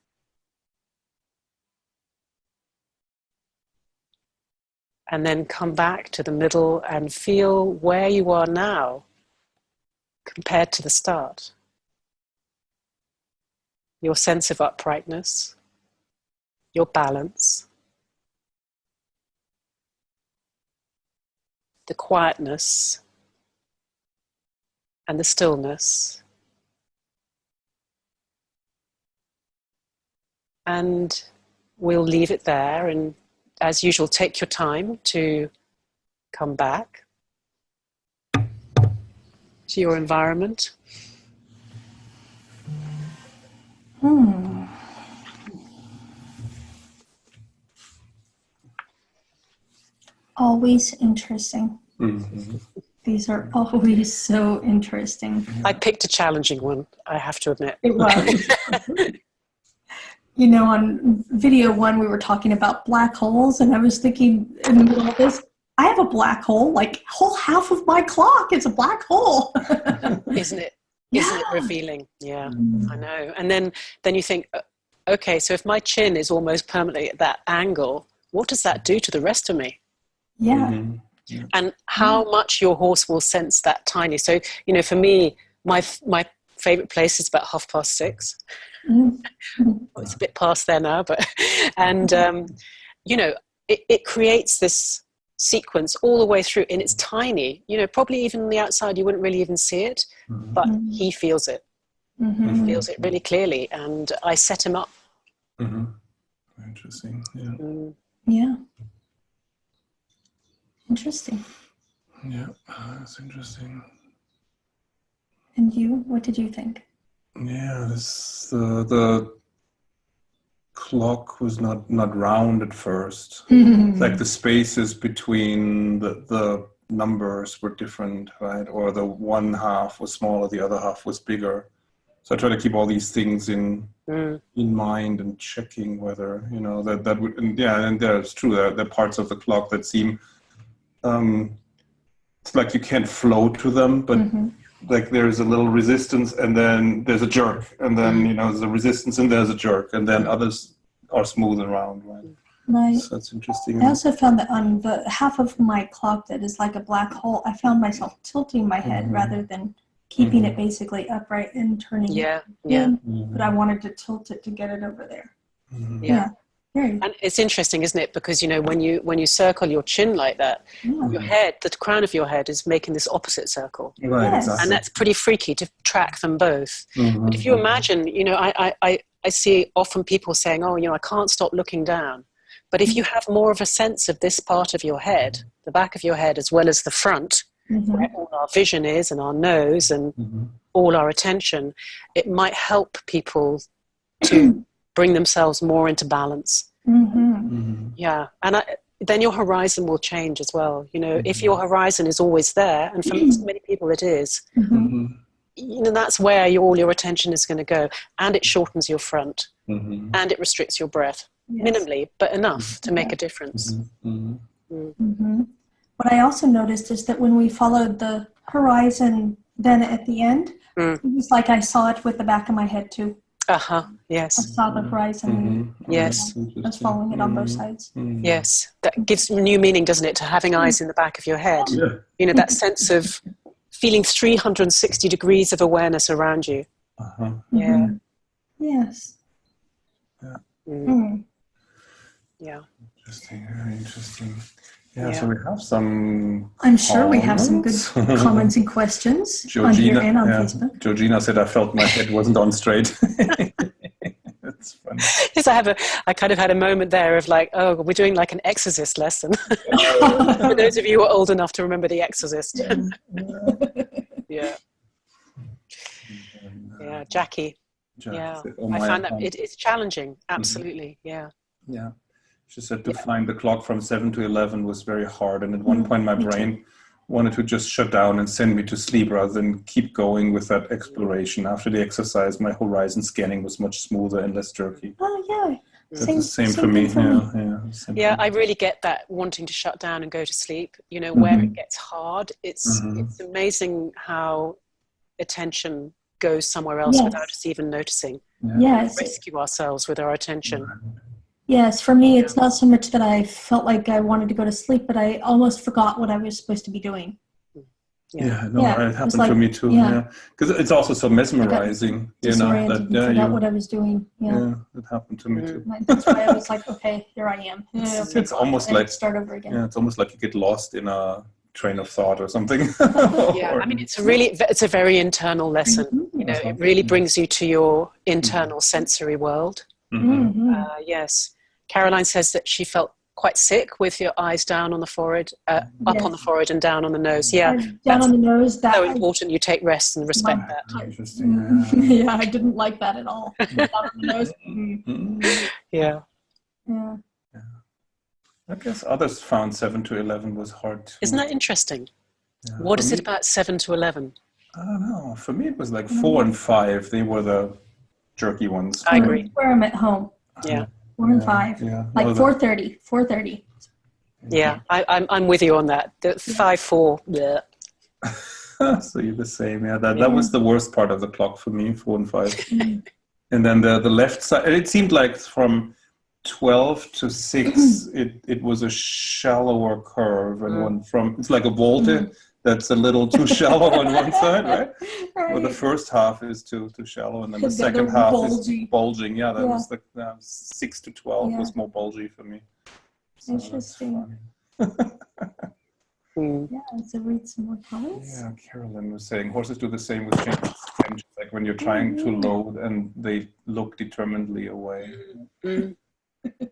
B: And then come back to the middle and feel where you are now compared to the start. Your sense of uprightness, your balance, the quietness and the stillness. And we'll leave it there, and as usual, take your time to come back to your environment.
A: Always interesting.
C: Mm-hmm.
A: These are always so interesting.
B: I picked a challenging one, I have to admit.
A: It was. You know, on video one, we were talking about black holes, and I was thinking in the middle of this, I have a black hole, like whole half of my clock is a black hole.
B: Isn't it?
A: Yeah.
B: Isn't it revealing? Yeah, I know. And then you think, okay, so if my chin is almost permanently at that angle, what does that do to the rest of me?
A: Yeah.
C: Mm-hmm. Yeah.
B: And how much your horse will sense that tiny. So, you know, for me, my favorite place is about 6:30. Well, it's a bit past there now, but, and, you know, it creates this sequence all the way through, and it's tiny, you know, probably even on the outside, you wouldn't really even see it, but he feels it. He feels it really clearly. And I set him up.
C: Interesting. Yeah.
A: Yeah. Interesting.
C: Yeah, that's interesting.
A: And you, what did you think?
C: Yeah, this the clock was not round at first. It's like the spaces between the numbers were different, right? Or the one half was smaller, the other half was bigger. So I try to keep all these things in mind and checking whether, you know, that would, and yeah, and that's true. There are parts of the clock that seem, it's like you can't flow to them, but like there's a little resistance and then there's a jerk, and then, you know, there's a resistance and there's a jerk, and then others are smooth and round, right?
A: Right.
C: So that's interesting.
A: I also found that on the half of my clock that is like a black hole, I found myself tilting my head rather than keeping it basically upright and turning it in. But I wanted to tilt it to get it over there. Yeah. Very.
B: And it's interesting, isn't it? Because, you know, when you circle your chin like that, your head, the crown of your head is making this opposite circle.
C: Right,
A: Yes.
C: exactly.
B: And that's pretty freaky to track them both. But if you imagine, you know, I see often people saying, oh, you know, I can't stop looking down. But if you have more of a sense of this part of your head, the back of your head, as well as the front, where all our vision is and our nose and all our attention, it might help people to bring themselves more into balance. Yeah. And then your horizon will change as well. You know, if your horizon is always there, and for many people it is, you know, that's where all your attention is going to go. And it shortens your front and it restricts your breath. Minimally, but enough to make a difference.
A: What I also noticed is that when we followed the horizon, then at the end, it was like I saw it with the back of my head too.
B: Yes.
A: I saw the horizon.
B: Yes.
A: I was following it on both sides.
B: Yes. That gives new meaning, doesn't it, to having eyes in the back of your head? You know, that sense of feeling 360 degrees of awareness around you. Yeah.
A: Yes.
B: Yeah.
C: Interesting, very interesting. Yeah, so we have some
A: I'm sure we have some good comments and questions on here and on Facebook.
C: Georgina said, I felt my head wasn't on straight. That's funny.
B: Yes, I kind of had a moment there of like, oh, we're doing like an Exorcist lesson. For those of you who are old enough to remember The Exorcist. Yeah, Jackie. Yeah, I found that it's challenging. Absolutely, yeah.
C: She said to find the clock from 7 to 11 was very hard. And at one point my brain wanted to just shut down and send me to sleep rather than keep going with that exploration. After the exercise, my horizon scanning was much smoother and less jerky.
A: Oh, yeah.
C: That's the same for me.
B: Yeah, I really get that wanting to shut down and go to sleep. You know, where it gets hard, it's amazing how attention goes somewhere else without us even noticing.
A: Yes.
B: Rescue ourselves with our attention.
A: Yes, for me, it's not so much that I felt like I wanted to go to sleep, but I almost forgot what I was supposed to be doing.
C: It happened to me too. Because it's also so mesmerizing, you know. That
A: forgot what I was doing.
C: It happened to me too.
A: That's why I was like, okay, here I am.
C: It's almost like
A: start over again.
C: Yeah, it's almost like you get lost in a train of thought or something.
B: I mean, it's a very internal lesson. You know, it really brings you to your internal sensory world. Yes. Caroline says that she felt quite sick with your eyes down on the forehead, up on the forehead and down on the nose. Yeah,
A: down on the nose.
B: That's so important. You take rest and respect that.
C: Interesting.
A: Yeah, I didn't like that at all. Down on the nose.
B: Yeah.
C: I guess others found 7 to 11 was hard too.
B: Isn't that interesting? What is it about 7 to 11?
C: I don't know. For me, it was like 4 and 5. They were the jerky ones.
B: I agree.
A: Where I'm at home. 4 and 5. Like 4:30. 4:30.
B: Yeah, I'm with you on that. The 5-4. Yeah.
C: So you're the same. Yeah, that was the worst part of the clock for me, 4 and 5. And then the left side, it seemed like from 12 to 6, it was a shallower curve, and it's like a volte. That's a little too shallow on one side, right? Well, the first half is too shallow, and then the second half is bulging. Yeah, that was the 6 to 12 was more bulgy for me. So
A: interesting. So read some more comments.
C: Yeah, Carolyn was saying horses do the same with changes, like when you're trying to load and they look determinedly away.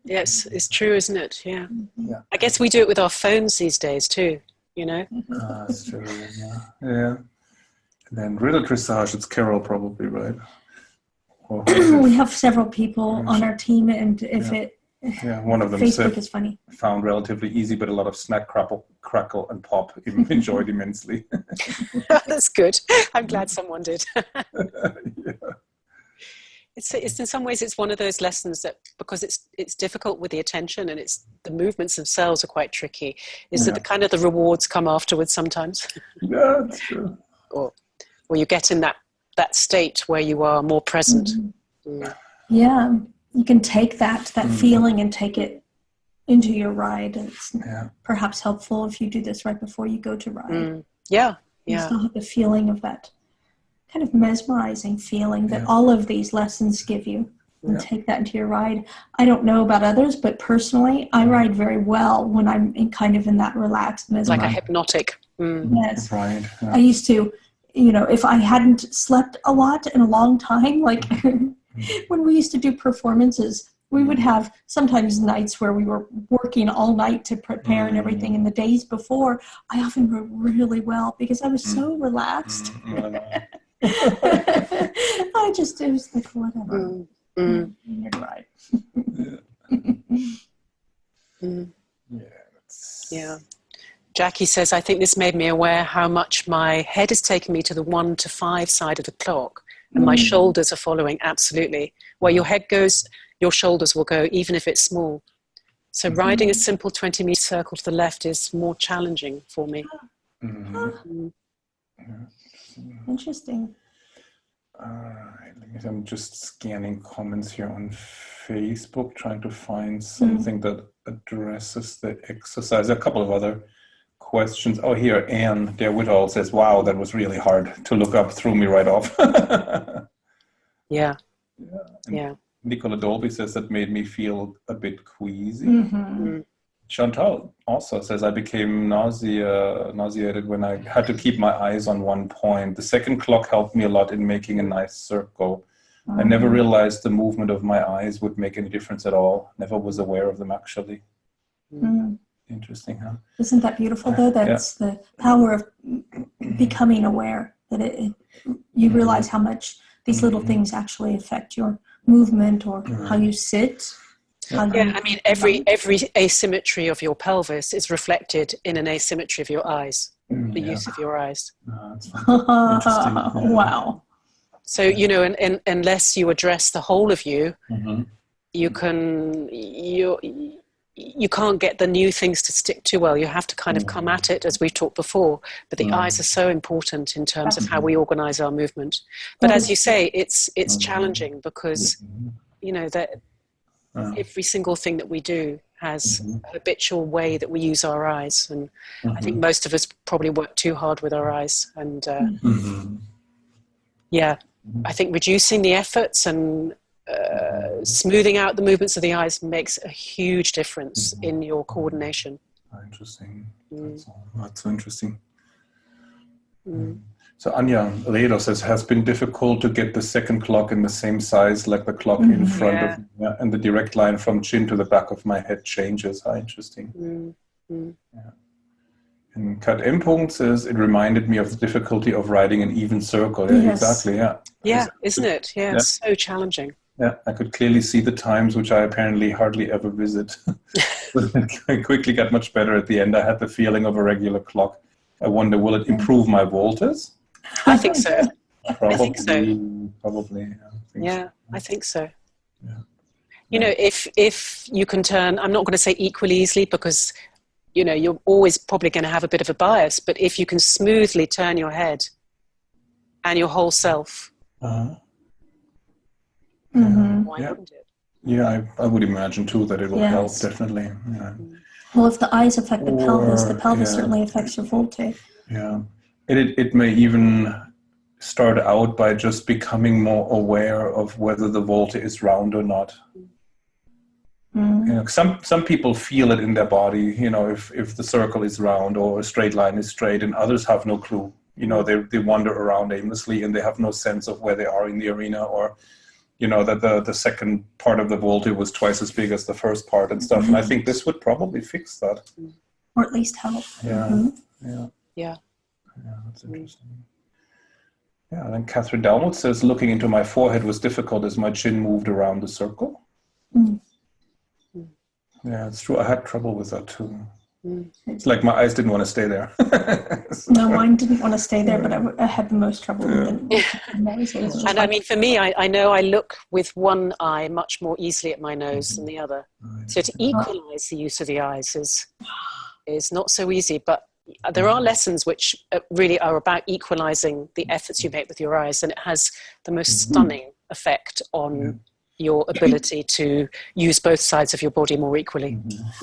B: Yes, it's true, isn't it? Yeah. I guess we do it with our phones these days too. You know?
C: That's true, yeah. And then Ritter Dressage, it's Carol probably, right? Or
A: We have several people on our team, and if
C: one of them
A: Facebook is funny.
C: Found relatively easy, but a lot of snack, crackle, and pop. Enjoyed immensely.
B: That's good. I'm glad someone did.
C: Yeah.
B: It's in some ways it's one of those lessons that, because it's difficult with the attention and it's the movements themselves are quite tricky, is that the kind of the rewards come afterwards sometimes.
C: Yeah, that's true.
B: or you get in that state where you are more present.
A: Yeah, you can take that feeling and take it into your ride. It's perhaps helpful if you do this right before you go to ride. You still have the feeling of that kind of mesmerizing feeling that all of these lessons give you, and take that into your ride. I don't know about others, but personally, I ride very well when I'm in that relaxed mesmerized.
B: Like a hypnotic.
A: Yes.
C: Right. Yeah.
A: I used to, if I hadn't slept a lot in a long time, like when we used to do performances, we would have sometimes nights where we were working all night to prepare and everything. And the days before, I often wrote really well because I was so relaxed. It was like, whatever. Right.
B: Yeah. Jackie says, I think this made me aware how much my head is taking me to the 1 to 5 side of the clock, and my shoulders are following. Absolutely. Where your head goes, your shoulders will go, even if it's small. So riding a simple 20-meter circle to the left is more challenging for me.
A: Interesting.
C: I'm just scanning comments here on Facebook, trying to find something that addresses the exercise. A couple of other questions. Oh, here, Anne there Whitall says, wow, that was really hard to look up, threw me right off.
B: Yeah.
C: Nicola Dolby says that made me feel a bit queasy. Chantal also says, I became nauseated when I had to keep my eyes on one point. The second clock helped me a lot in making a nice circle. I never realized the movement of my eyes would make any difference at all. Never was aware of them, actually. Interesting, huh?
A: Isn't that beautiful, though? That's the power of becoming aware, that you realize how much these little things actually affect your movement or how you sit.
B: I mean, every asymmetry of your pelvis is reflected in an asymmetry of your eyes, the use of your eyes.
A: Wow.
B: So, unless you address the whole of you, you can't get the new things to stick too well. You have to kind of come at it, as we've talked before. But the eyes are so important in terms of how we organize our movement. But as you say, it's challenging because, that every single thing that we do has a habitual way that we use our eyes. And I think most of us probably work too hard with our eyes. And I think reducing the efforts and smoothing out the movements of the eyes makes a huge difference in your coordination.
C: Interesting. That's so interesting. So Anya Ledo says, has been difficult to get the second clock in the same size like the clock in front of me, and the direct line from chin to the back of my head changes. Interesting. And Kat Impunkt says, it reminded me of the difficulty of riding an even circle. Yeah, exactly.
B: Yeah, isn't it? Yeah, it's so challenging.
C: Yeah, I could clearly see the times, which I apparently hardly ever visit. But I quickly got much better at the end. I had the feeling of a regular clock. I wonder, will it improve my voltas?
B: I think so.
C: Probably.
B: I think so.
C: Probably.
B: I think so. If you can turn, I'm not going to say equally easily because, you're always probably going to have a bit of a bias, but if you can smoothly turn your head and your whole self, why wouldn't it?
C: Yeah, I would imagine too that it will help, definitely. Yeah.
A: Well, if the eyes affect the pelvis certainly affects your volte.
C: Yeah. It may even start out by just becoming more aware of whether the volte is round or not. Some people feel it in their body, if the circle is round or a straight line is straight, and others have no clue. They wander around aimlessly and they have no sense of where they are in the arena, or that the second part of the volte was twice as big as the first part and stuff. And I think this would probably fix that.
A: Or at least help.
C: Yeah.
B: Yeah.
C: Yeah, that's interesting. Yeah, and then Catherine Dalmut says, looking into my forehead was difficult as my chin moved around the circle.
A: Mm.
C: Yeah, it's true. I had trouble with that too.
B: Mm.
C: It's like my eyes didn't want to stay there.
A: No, mine didn't want to stay there, but I had the most trouble with the nose. It was just
B: And I mean, for me, I know I look with one eye much more easily at my nose than the other. So to equalize the use of the eyes is not so easy, but there are lessons which really are about equalizing the efforts you make with your eyes, and it has the most stunning effect on your ability to use both sides of your body more equally.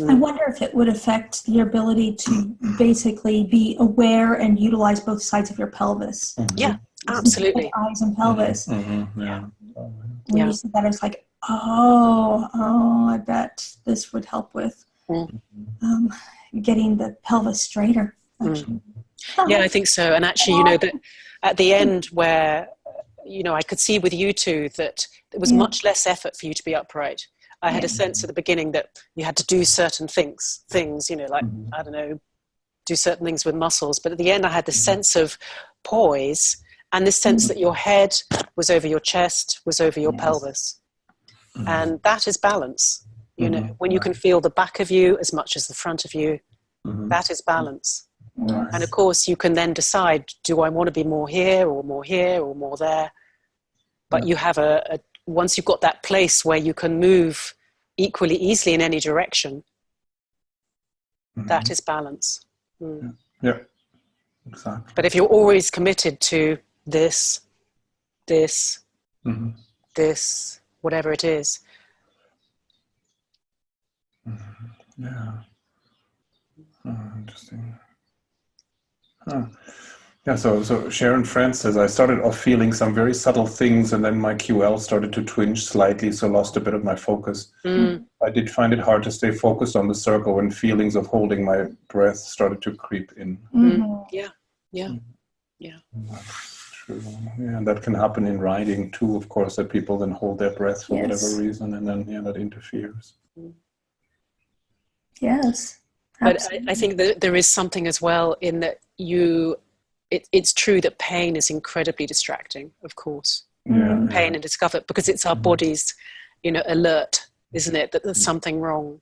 A: I wonder if it would affect your ability to basically be aware and utilize both sides of your pelvis.
B: Yeah, absolutely.
A: Eyes and pelvis.
C: Yeah.
A: When you said that, I was like, I bet this would help with getting the pelvis straighter. Actually.
B: Yeah, I think so. And actually, you know, that at the end where, you know, I could see with you two that there was much less effort for you to be upright. I had a sense at the beginning that you had to do certain things, you know, like, I don't know, do certain things with muscles. But at the end, I had this sense of poise and this sense that your head was over your chest, was over your pelvis. And that is balance. You know, when you can feel the back of you as much as the front of you, that is balance. And of course, you can then decide, do I want to be more here or more here or more there? But you have once you've got that place where you can move equally easily in any direction, that is balance.
C: Yeah, exactly.
B: But if you're always committed to this, whatever it is.
C: Yeah. Interesting. Yeah, so Sharon France says, I started off feeling some very subtle things and then my QL started to twinge slightly, so lost a bit of my focus. I did find it hard to stay focused on the circle when feelings of holding my breath started to creep in.
B: Yeah.
C: That's true. Yeah, and that can happen in riding too, of course, that people then hold their breath for whatever reason and then that interferes.
A: Yes.
B: But I think that there is something as well in that it's true that pain is incredibly distracting, of course. Pain and discomfort, because it's our body's, you know, alert, isn't it, that there's something wrong.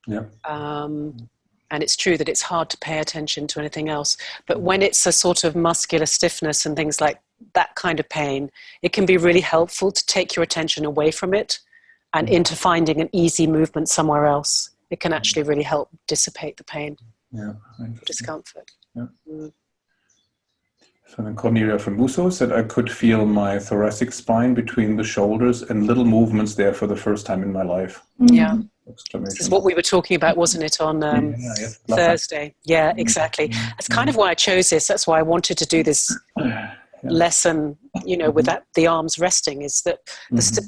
C: Yeah.
B: And it's true that it's hard to pay attention to anything else. But when it's a sort of muscular stiffness and things like that kind of pain, it can be really helpful to take your attention away from it and into finding an easy movement somewhere else. It can actually really help dissipate the pain, discomfort.
C: Yeah. So then Cornelia from Musso said, I could feel my thoracic spine between the shoulders and little movements there for the first time in my life.
B: Yeah. This is what we were talking about, wasn't it, on Thursday? Yeah, exactly. That's kind of why I chose this. That's why I wanted to do this lesson, you know, with the arms resting, is that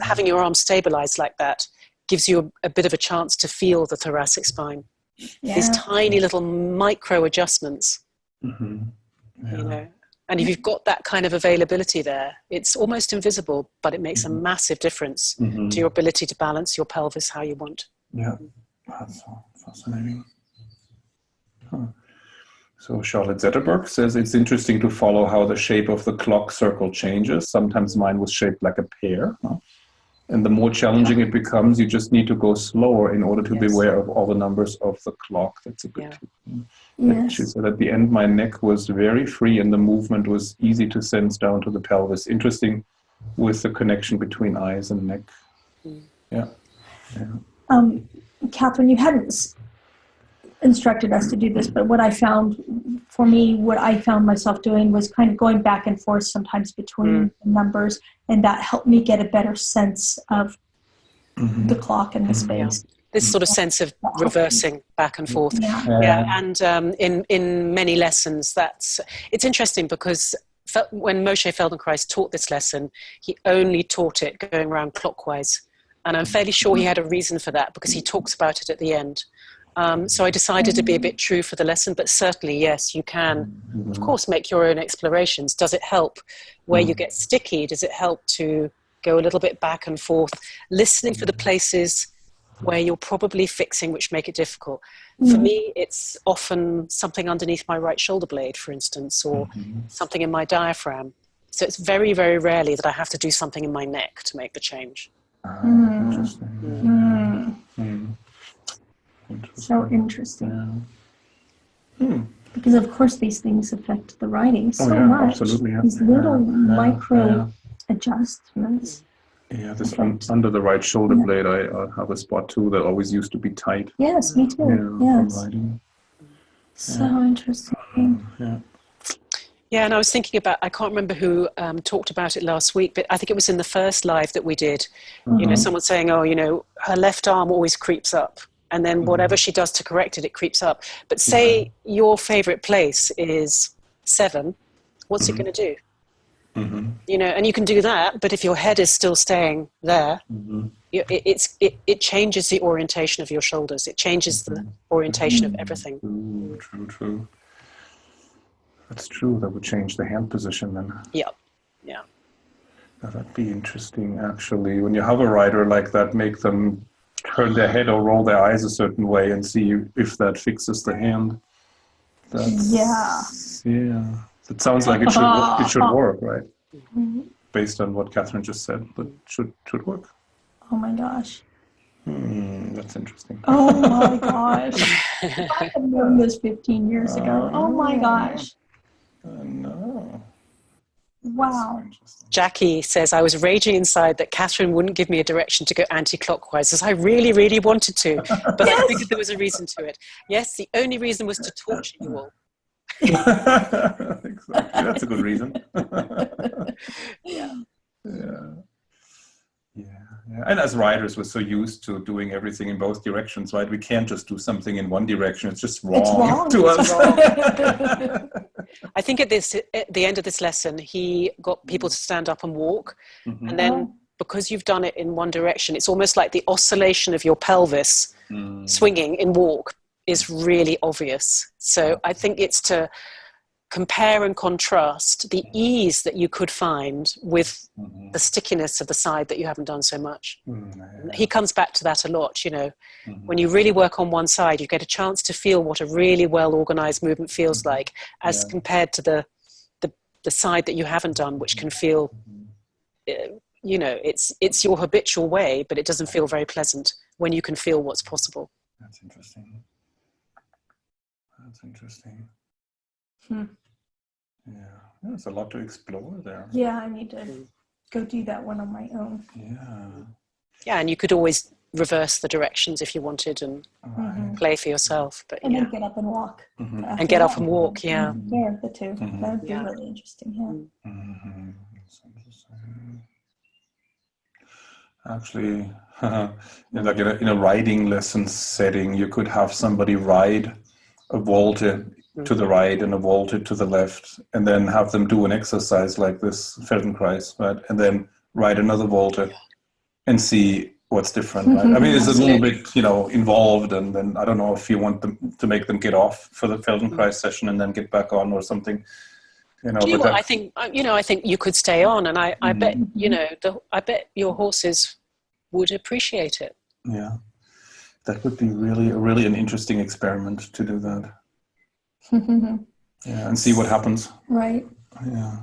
B: having your arms stabilized like that gives you a bit of a chance to feel the thoracic spine. These tiny little micro adjustments, you know. And if you've got that kind of availability there, it's almost invisible, but it makes a massive difference to your ability to balance your pelvis how you want.
C: Yeah, that's so fascinating. So Charlotte Zetterberg says, it's interesting to follow how the shape of the clock circle changes. Sometimes mine was shaped like a pear. And the more challenging it becomes, you just need to go slower in order to be aware of all the numbers of the clock. That's a bit She said at the end, my neck was very free and the movement was easy to sense down to the pelvis. Interesting with the connection between eyes and neck.
A: Catherine, you hadn't instructed us to do this, but what I found myself doing was kind of going back and forth sometimes between the numbers, and that helped me get a better sense of the clock and the space.
B: This sort of sense of reversing back and forth. And in many lessons, it's interesting because when Moshe Feldenkrais taught this lesson, he only taught it going around clockwise. And I'm fairly sure he had a reason for that because he talks about it at the end. So I decided to be a bit true for the lesson, but certainly, yes, you can, of course, make your own explorations. Does it help where you get sticky? Does it help to go a little bit back and forth, listening for the places where you're probably fixing, which make it difficult? For me, it's often something underneath my right shoulder blade, for instance, or something in my diaphragm. So it's very, very rarely that I have to do something in my neck to make the change.
C: Interesting.
A: So interesting. Because of course these things affect the writing so much.
C: Absolutely,
A: These little micro adjustments.
C: Yeah, this under the right shoulder blade, I have a spot too that always used to be tight.
A: Yes, me too. Yes. So interesting.
B: Yeah, and I was thinking about, I can't remember who talked about it last week, but I think it was in the first live that we did. You know, someone saying, oh, you know, her left arm always creeps up. And then whatever she does to correct it, it creeps up. But say your favorite place is 7, what's it going to do? You know, and you can do that, but if your head is still staying there, it changes the orientation of your shoulders. It changes the orientation of everything.
C: True. That's true. That would change the hand position then.
B: Yeah.
C: Now, that'd be interesting, actually. When you have a writer like that, make them turn their head or roll their eyes a certain way and see if that fixes the hand. That sounds like it should work, right? Based on what Catherine just said, but should work.
A: Oh my gosh.
C: That's interesting.
A: Oh my gosh. If I had known this 15 years ago. Oh my gosh.
C: No.
A: Wow.
B: Jackie says, I was raging inside that Catherine wouldn't give me a direction to go anti-clockwise, as I really, really wanted to, but I figured there was a reason to it. Yes, the only reason was to torture you all.
C: Exactly. That's a good reason. And as writers, we're so used to doing everything in both directions, right? We can't just do something in one direction. It's just wrong to us.
B: I think at the end of this lesson, he got people to stand up and walk. And then because you've done it in one direction, it's almost like the oscillation of your pelvis swinging in walk is really obvious. So I think it's to compare and contrast the ease that you could find with the stickiness of the side that you haven't done so much. He comes back to that a lot, you know. When you really work on one side, you get a chance to feel what a really well-organized movement feels like as compared to the side that you haven't done, which can feel, you know, it's your habitual way, but it doesn't feel very pleasant when you can feel what's possible.
C: That's interesting. Yeah, there's a lot to explore there.
A: Yeah, I need to go do that one on my own.
B: Yeah, and you could always reverse the directions if you wanted and play for yourself. But
A: and then get up and walk.
B: And get up and walk,
A: Yeah, the two. That would be really interesting,
C: Actually, like in a riding lesson setting, you could have somebody ride a volte to the right and a volte to the left, and then have them do an exercise like this Feldenkrais, right? And then ride another volte and see what's different, right? I mean, it's a little bit, you know, involved, and then I don't know if you want them to make them get off for the Feldenkrais session and then get back on or something. You know,
B: but I think you could stay on, and I bet, you know, I bet your horses would appreciate it.
C: Yeah, that would be really an interesting experiment to do that. And see what happens.
A: Right.
C: Yeah.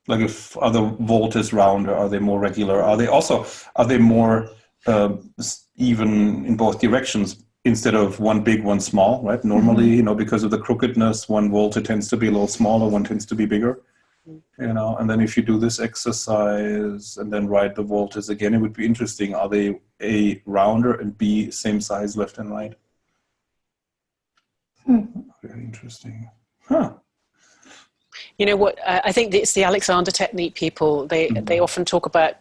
C: Like if other voltes rounder, are they more regular? Are they more even in both directions instead of one big, one small, right? Normally, you know, because of the crookedness, one volte tends to be a little smaller, one tends to be bigger. You know, and then if you do this exercise and then ride the voltes again, it would be interesting. Are they A, rounder, and B, same size left and right? Very interesting.
B: You know what? I think it's the Alexander technique people. They often talk about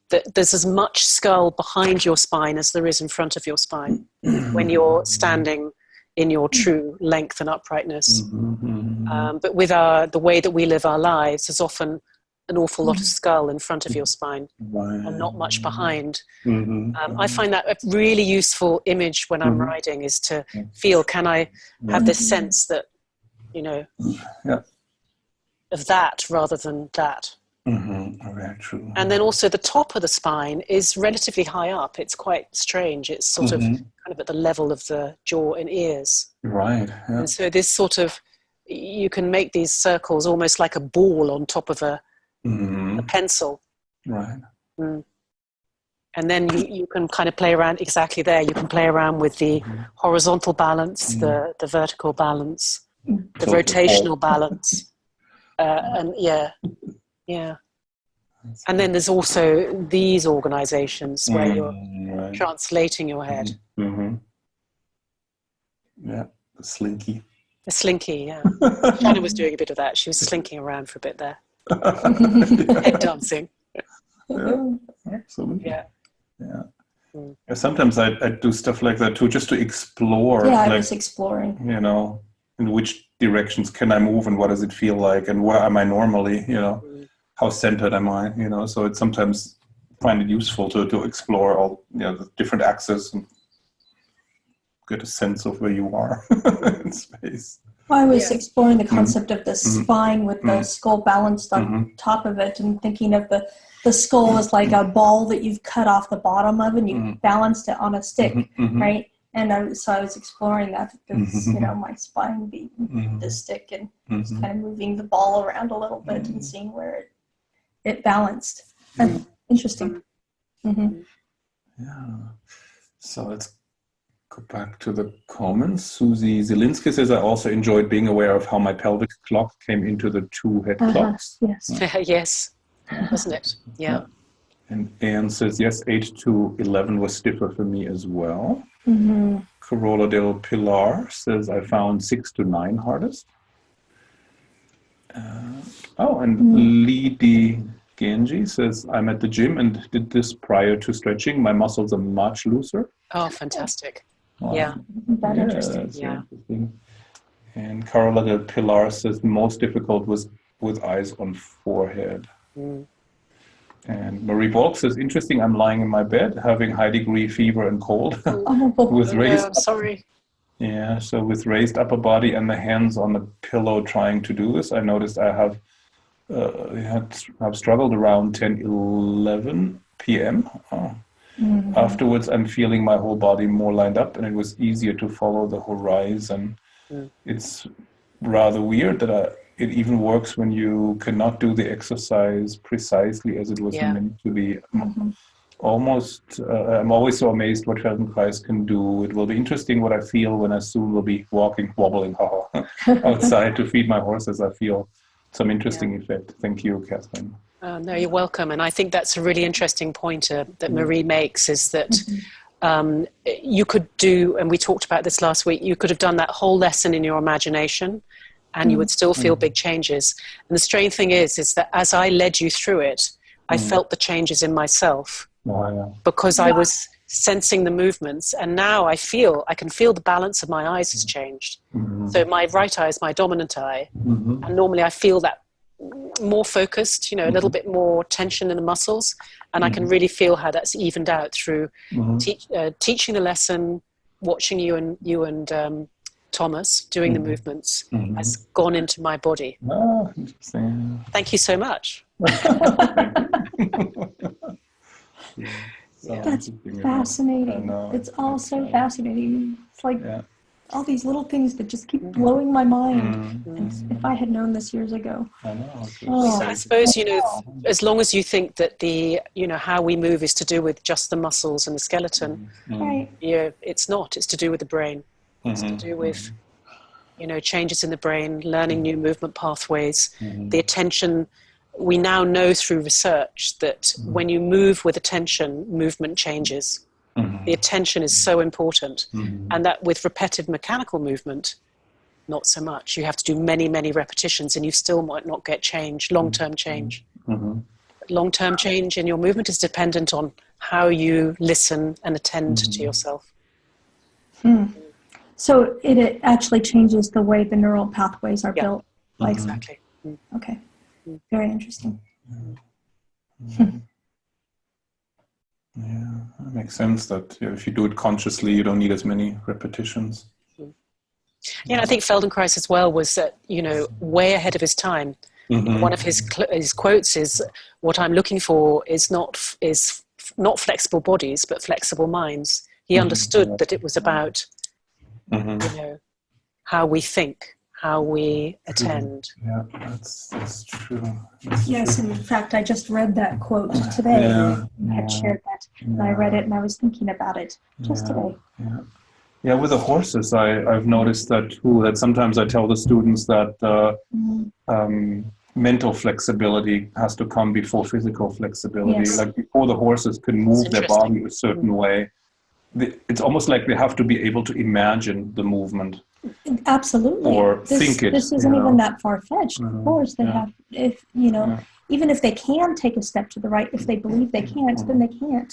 B: that there's as much skull behind your spine as there is in front of your spine when you're standing in your true length and uprightness. But with the way that we live our lives, there's often an awful lot of skull in front of your spine and not much behind. I find that a really useful image when I'm riding is to feel, can I have this sense that, you know, of that rather than that.
C: Very true.
B: And then also the top of the spine is relatively high up. It's quite strange. It's sort of kind of at the level of the jaw and ears.
C: Right. Yeah.
B: And so this sort of, you can make these circles almost like a ball on top of a a pencil.
C: Right.
B: And then you can kind of play around exactly there. You can play around with the horizontal balance, the vertical balance, the rotational balance. And yeah. And then there's also these organizations where you're translating your head.
C: Yeah, the slinky.
B: The slinky, yeah. Shana was doing a bit of that. She was slinking around for a bit there. Head dancing.
C: Yeah, absolutely.
B: Yeah.
C: Sometimes I do stuff like that too, just to explore.
A: Yeah, I was exploring.
C: You know, in which directions can I move, and what does it feel like, and where am I normally? You know, how centered am I? You know, so it's sometimes find it useful to explore all the different axes and get a sense of where you are in space.
A: I was exploring the concept of the spine with the skull balanced on top of it, and thinking of the skull as like a ball that you've cut off the bottom of, and you balanced it on a stick, right? And so I was exploring that, this, my spine being the stick, and just kind of moving the ball around a little bit and seeing where it balanced. And interesting.
C: Yeah. So let's go back to the comments. Susie Zielinski says, I also enjoyed being aware of how my pelvic clock came into the two head clocks.
B: Yes. Yes. Wasn't it? Yeah.
C: And Anne says, yes, 8 to 11 was stiffer for me as well. Corolla del Pilar says, I found 6 to 9 hardest. And Lee D. Genji says, I'm at the gym and did this prior to stretching. My muscles are much looser.
B: Oh, fantastic. Yeah.
A: That interesting.
B: Yeah.
C: Interesting. And Carola del Pilar says, most difficult was with eyes on forehead. And Marie Balk says, interesting, I'm lying in my bed having high degree fever and cold with raised
B: I'm sorry.
C: Yeah, so with raised upper body and the hands on the pillow trying to do this, I noticed I have struggled around 10, 11 p.m. Afterwards, I'm feeling my whole body more lined up, and it was easier to follow the horizon. It's rather weird that it even works when you cannot do the exercise precisely as it was meant to be. I'm always so amazed what Feldenkrais can do. It will be interesting what I feel when I soon will be wobbling outside to feed my horses. I feel some interesting effect. Thank you, Catherine.
B: No, you're welcome. And I think that's a really interesting pointer that Marie makes, is that you could do, and we talked about this last week, you could have done that whole lesson in your imagination and you would still feel big changes. And the strange thing is that as I led you through it, I felt the changes in myself because I was sensing the movements, and now I can feel the balance of my eyes has changed. So my right eye is my dominant eye, and normally I feel that more focused, a little bit more tension in the muscles, and I can really feel how that's evened out through teaching the lesson, watching you and Thomas doing the movements has gone into my body.
C: Oh, interesting.
B: Thank you so much.
A: That's fascinating. It's all so fascinating. It's like all these little things that just keep blowing my mind. And if I had known this years ago.
C: I know.
B: So I suppose, as long as you think that how we move is to do with just the muscles and the skeleton, it's not. It's to do with the brain. It's to do with, changes in the brain, learning new movement pathways, the attention. We now know through research that when you move with attention, movement changes. The attention is so important. And that with repetitive mechanical movement, not so much. You have to do many, many repetitions and you still might not get change, long-term change. Long-term change in your movement is dependent on how you listen and attend to yourself.
A: So it actually changes the way the neural pathways are built.
B: Exactly.
A: Okay. Very interesting.
C: Yeah, that makes sense that if you do it consciously, you don't need as many repetitions.
B: I think Feldenkrais as well was, way ahead of his time. One of his quotes is, what I'm looking for is not flexible bodies, but flexible minds. He understood that it was about, how we think, how we attend.
C: Yeah, that's true.
A: Yes, in fact, I just read that quote today. I had shared that, and I read it, and I was thinking about it just today.
C: Yeah, with the horses, I've noticed that too, that sometimes I tell the students that mental flexibility has to come before physical flexibility.
A: Yes.
C: Like before the horses can move their body a certain way, it's almost like they have to be able to imagine the movement.
A: Absolutely.
C: Or think it.
A: This isn't even that far-fetched. Of course, they have, if, even if they can take a step to the right, if they believe they can't, then they can't.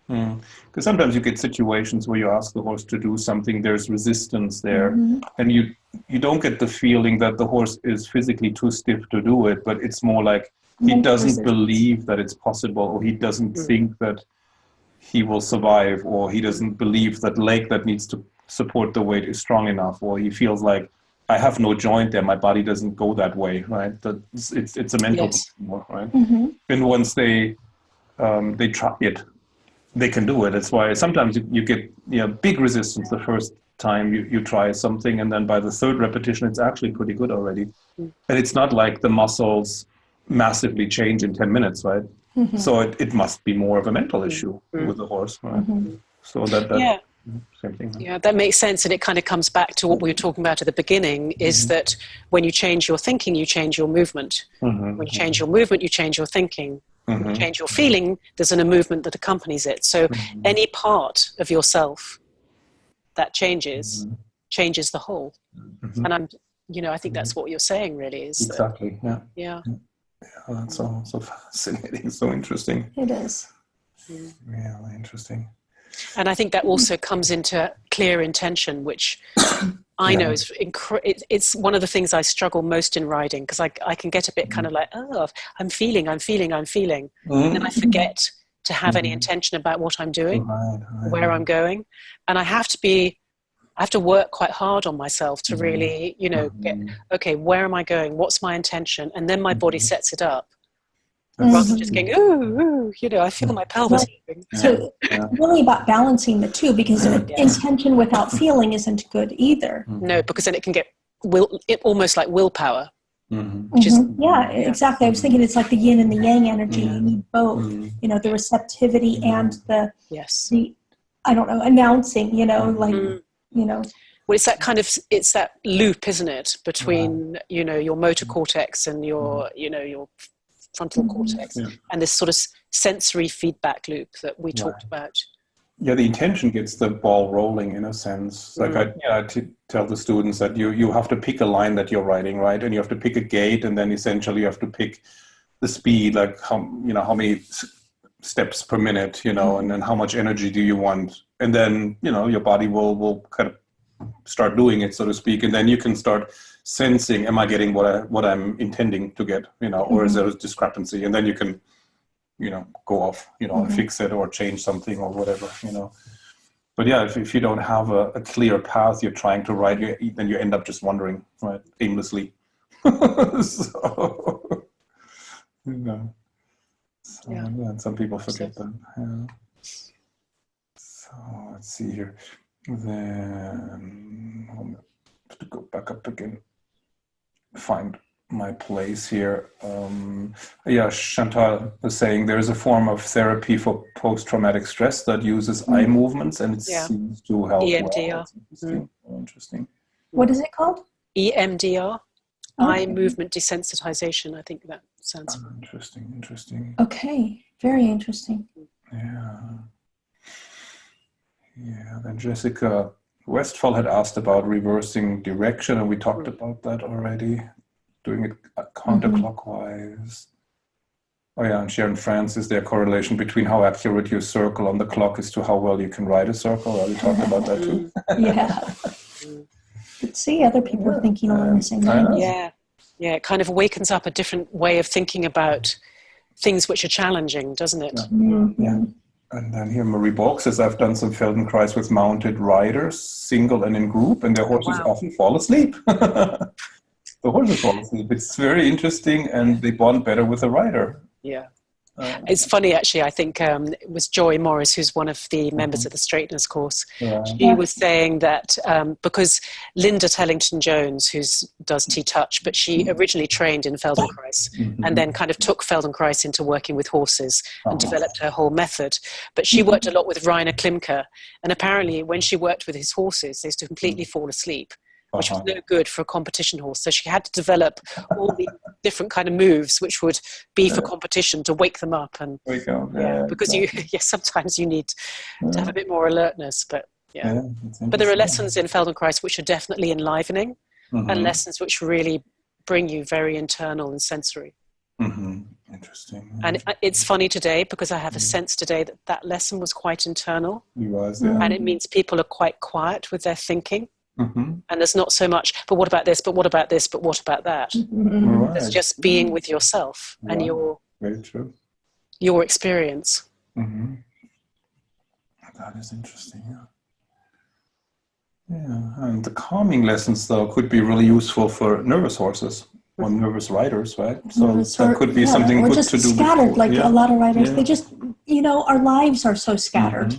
C: Because sometimes you get situations where you ask the horse to do something, there's resistance there, and you don't get the feeling that the horse is physically too stiff to do it, but it's more like he doesn't believe that it's possible, or he doesn't think that he will survive, or he doesn't believe that leg that needs to support the weight is strong enough, or he feels like I have no joint there, my body doesn't go that way, right? It's a mental thing, right? And once they try it, they can do it. That's why sometimes you get big resistance the first time you try something, and then by the third repetition, it's actually pretty good already. And it's not like the muscles massively change in 10 minutes, right? So it must be more of a mental issue with the horse, right? So that same thing.
B: Yeah, that makes sense. And it kind of comes back to what we were talking about at the beginning, is that when you change your thinking, you change your movement. When you change your movement, you change your thinking. When you change your feeling, there's a movement that accompanies it. So any part of yourself that changes the whole. And I think that's what you're saying really is.
C: Exactly,
B: Yeah.
C: That's so fascinating, so interesting.
A: It is.
C: Really interesting.
B: And I think that also comes into clear intention, which I know is it's one of the things I struggle most in riding, because I can get a bit kind of like, I'm feeling. And then I forget to have any intention about what I'm doing, where I'm going. And I have to work quite hard on myself to really, get, okay, where am I going? What's my intention? And then my body sets it up. Rather than just going, ooh, I feel my pelvis moving.
A: So really about balancing the two, because intention without feeling isn't good either.
B: No, because then it can get almost like willpower.
A: Which is, exactly. I was thinking it's like the yin and the yang energy. You need both, the receptivity and the announcing,
B: Well, it's that loop, isn't it, between, your motor cortex and your frontal cortex, and this sort of sensory feedback loop that we talked about.
C: Yeah, the intention gets the ball rolling in a sense. Like I tell the students that you have to pick a line that you're riding, right? And you have to pick a gait, and then essentially you have to pick the speed, like how many steps per minute, and then how much energy do you want? And then, your body will kind of start doing it, so to speak, and then you can start sensing, am I getting what I'm intending to get, or is there a discrepancy? And then you can, go off, and fix it or change something or whatever, But yeah, if you don't have a clear path you're trying to ride, then you end up just wandering, right, aimlessly. So, some people forget that. Yeah. So let's see here. Then I'll have to go back up again, find my place here. Chantal was saying there is a form of therapy for post-traumatic stress that uses eye movements, and it seems to help.
B: EMDR.
C: Well. Interesting.
A: What is it called?
B: EMDR. Eye movement desensitization. I think that sounds
C: interesting.
A: Okay, very interesting.
C: Yeah, then Jessica Westphal had asked about reversing direction, and we talked about that already, doing it counterclockwise. Oh yeah, and Sharon France, is there a correlation between how accurate your circle on the clock is to how well you can ride a circle? We talked about that too.
A: But see, other people are thinking along the same lines.
B: Yeah, it kind of wakens up a different way of thinking about things which are challenging, doesn't it?
C: Yeah. And then here Marie Borg says, I've done some Feldenkrais with mounted riders, single and in group, and their horses often fall asleep. The horses fall asleep. It's very interesting, and they bond better with the rider.
B: Yeah. It's funny, actually. I think it was Joy Morris, who's one of the members of the Straighteners course. She was saying that because Linda Tellington-Jones, who does T-Touch, but she originally trained in Feldenkrais and then kind of took Feldenkrais into working with horses and developed her whole method. But she worked a lot with Rainer Klimke, and apparently when she worked with his horses, they used to completely fall asleep, which was no good for a competition horse. So she had to develop all the different kind of moves which would be for competition to wake them up. And because sometimes you need to have a bit more alertness. But but there are lessons in Feldenkrais which are definitely enlivening, and lessons which really bring you very internal and sensory.
C: Interesting.
B: And it's funny today because I have a sense today that that lesson was quite internal.
C: It was,
B: and it means people are quite quiet with their thinking. And there's not so much, but what about this, but what about this, but what about that? It's just being with yourself and
C: very true.
B: your experience.
C: That is interesting. And the calming lessons, though, could be really useful for nervous horses or nervous riders, right? So that could be something
A: or
C: good
A: just
C: to do.
A: Scattered, like a lot of riders, they just, our lives are so scattered,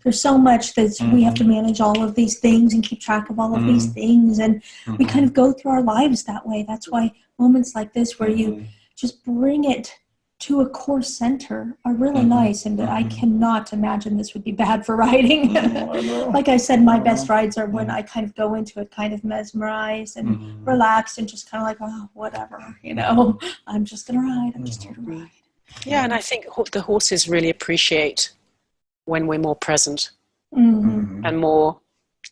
A: There's so much that we have to manage all of these things and keep track of all of these things. And we kind of go through our lives that way. That's why moments like this where you just bring it to a core center are really nice. And I cannot imagine this would be bad for riding. Like I said, my best rides are when I kind of go into it kind of mesmerized and relaxed and just kind of like, oh, whatever, I'm just going to ride. I'm just here to ride.
B: Yeah, and I think the horses really appreciate when we're more present and more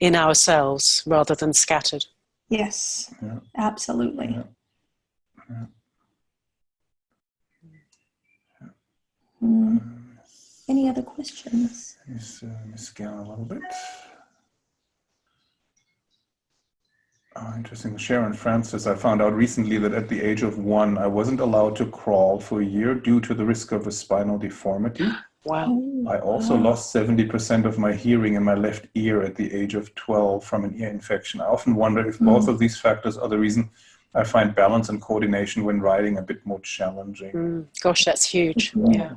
B: in ourselves rather than scattered.
A: Yes, absolutely. Any other questions?
C: Let me scan a little bit. Interesting. Sharon Francis, I found out recently that at the age of 1, I wasn't allowed to crawl for a year due to the risk of a spinal deformity.
B: Wow.
C: I also lost 70% of my hearing in my left ear at the age of 12 from an ear infection. I often wonder if both of these factors are the reason I find balance and coordination when riding a bit more challenging.
B: Gosh, that's huge.
C: Yeah.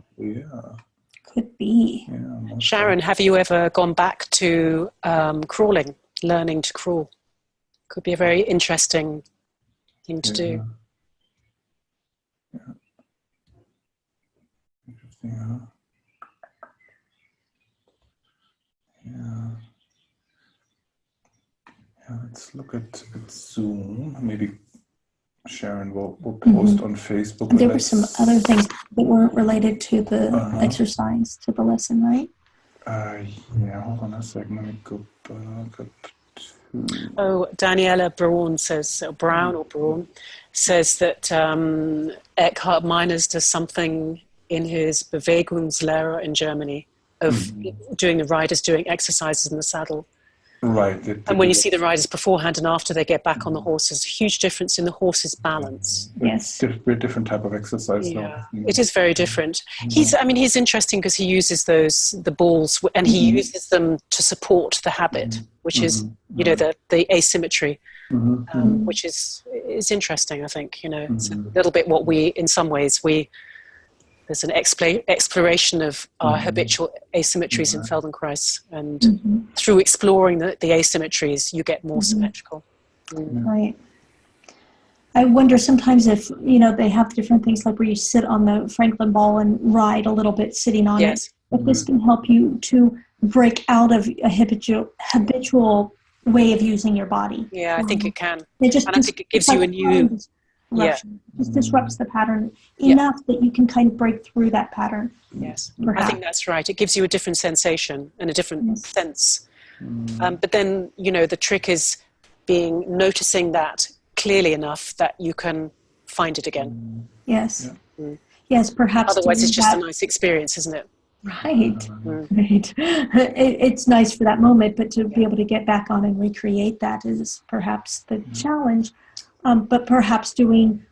A: Could be.
B: Sharon, have you ever gone back to crawling, learning to crawl? Could be a very interesting thing to do.
C: Interesting, let's look at Zoom. Maybe Sharon will post on Facebook.
A: There were some other things that weren't related to the exercise, to the lesson, right?
C: Hold on a second. Let me go back up to...
B: Oh, Daniela Braun says, says that Eckhard Meiners does something in his Bewegungslehre in Germany of doing the riders doing exercises in the saddle.
C: Right.
B: And when you see the riders beforehand and after they get back on the horse, there's a huge difference in the horse's balance.
A: Yes.
C: Very different type of exercise.
B: Yeah, it is very different. He's interesting because he uses the balls and he uses them to support the habit, which is, the asymmetry, which is interesting, I think. It's a little bit what we, in some ways, there's an exploration of our habitual asymmetries in Feldenkrais, and through exploring the asymmetries, you get more symmetrical.
A: Right. I wonder sometimes if, they have different things like where you sit on the Franklin ball and ride a little bit sitting on it. If this can help you to break out of a habitual way of using your body.
B: Yeah, I think it can.
A: I think
B: it gives you a new...
A: Just disrupts the pattern enough that you can kind of break through that pattern.
B: Yes, perhaps. I think that's right. It gives you a different sensation and a different sense. But then, the trick is noticing that clearly enough that you can find it again.
A: Yes. Yes, perhaps.
B: Otherwise, it's just a nice experience, isn't it?
A: Right. Right. It's nice for that moment, but to be able to get back on and recreate that is perhaps the challenge. But perhaps doing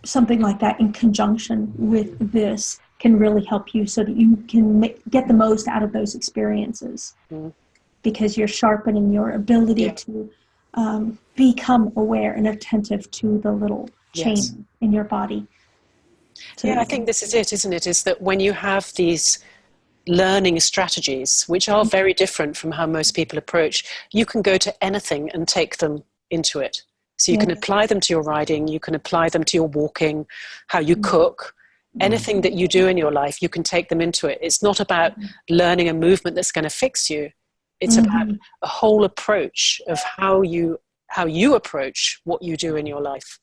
A: something like that in conjunction with this can really help you so that you can get the most out of those experiences, because you're sharpening your ability to become aware and attentive to the little change in your body.
B: Yeah, I think this is it, isn't it? Is that when you have these learning strategies, which are very different from how most people approach, you can go to anything and take them into it. So you can apply them to your riding, you can apply them to your walking, how you cook, anything that you do in your life, you can take them into it. It's not about learning a movement that's going to fix you. It's about a whole approach of how you approach what you do in your life.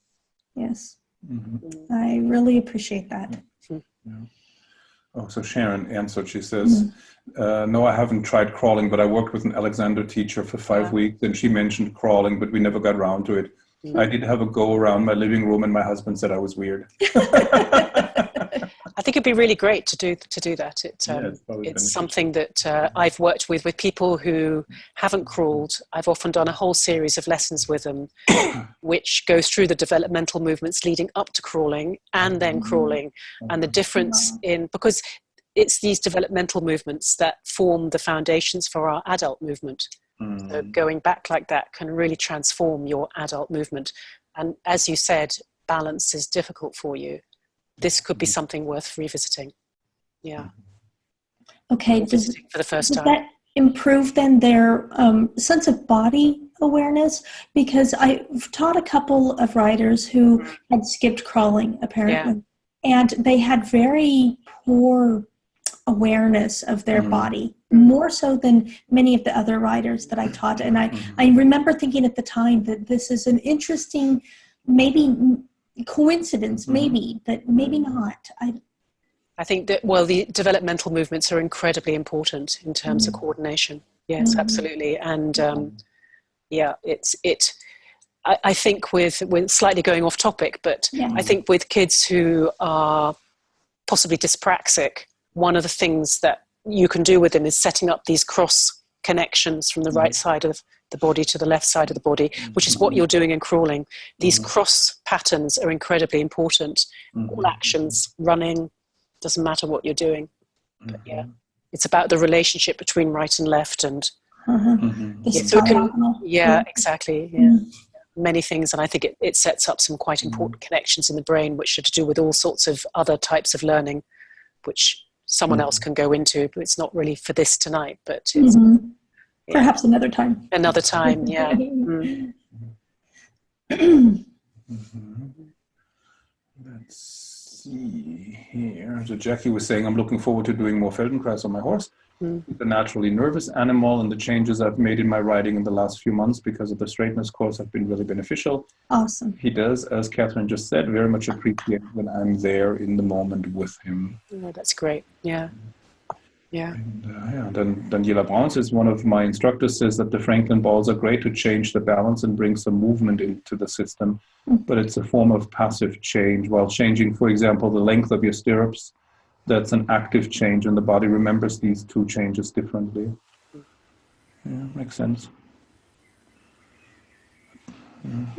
A: Yes. I really appreciate that.
C: Oh, so Sharon answered. She says, no, I haven't tried crawling, but I worked with an Alexander teacher for 5 weeks, and she mentioned crawling, but we never got around to it. I did have a go around my living room, and my husband said I was weird.
B: I think it'd be really great to do that. It's something that I've worked with people who haven't crawled. I've often done a whole series of lessons with them, which goes through the developmental movements leading up to crawling and then crawling, and the difference because it's these developmental movements that form the foundations for our adult movement. So going back like that can really transform your adult movement. And as you said, balance is difficult for you. This could be something worth revisiting. Yeah.
A: Okay.
B: Revisiting for the first time.
A: Does that improve then their sense of body awareness? Because I've taught a couple of riders who had skipped crawling, apparently, and they had very poor awareness of their body, more so than many of the other riders that I taught. And I remember thinking at the time that this is an interesting, maybe coincidence, maybe, but maybe not.
B: I think that, the developmental movements are incredibly important in terms of coordination. Yes, absolutely. And I think with slightly going off topic, but I think with kids who are possibly dyspraxic, one of the things that you can do with them is setting up these cross connections from the right side of the body to the left side of the body, which is what you're doing in crawling. These cross patterns are incredibly important. All actions, running, doesn't matter what you're doing. But it's about the relationship between right and left, and so it can, exactly. Many things, and I think it sets up some quite important connections in the brain, which are to do with all sorts of other types of learning, which someone else can go into, but it's not really for this tonight, but it's
A: perhaps another time.
B: Another time,
C: Let's see here. So Jackie was saying, I'm looking forward to doing more Feldenkrais on my horse. It's a naturally nervous animal, and the changes I've made in my riding in the last few months because of the straightness course have been really beneficial.
A: Awesome.
C: He does, as Catherine just said, very much appreciate when I'm there in the moment with him.
B: Oh, that's great. Yeah.
C: And, then Daniela Brown says, one of my instructors says that the Franklin balls are great to change the balance and bring some movement into the system, but it's a form of passive change. While changing, for example, the length of your stirrups, that's an active change, and the body remembers these two changes differently. Yeah, makes sense.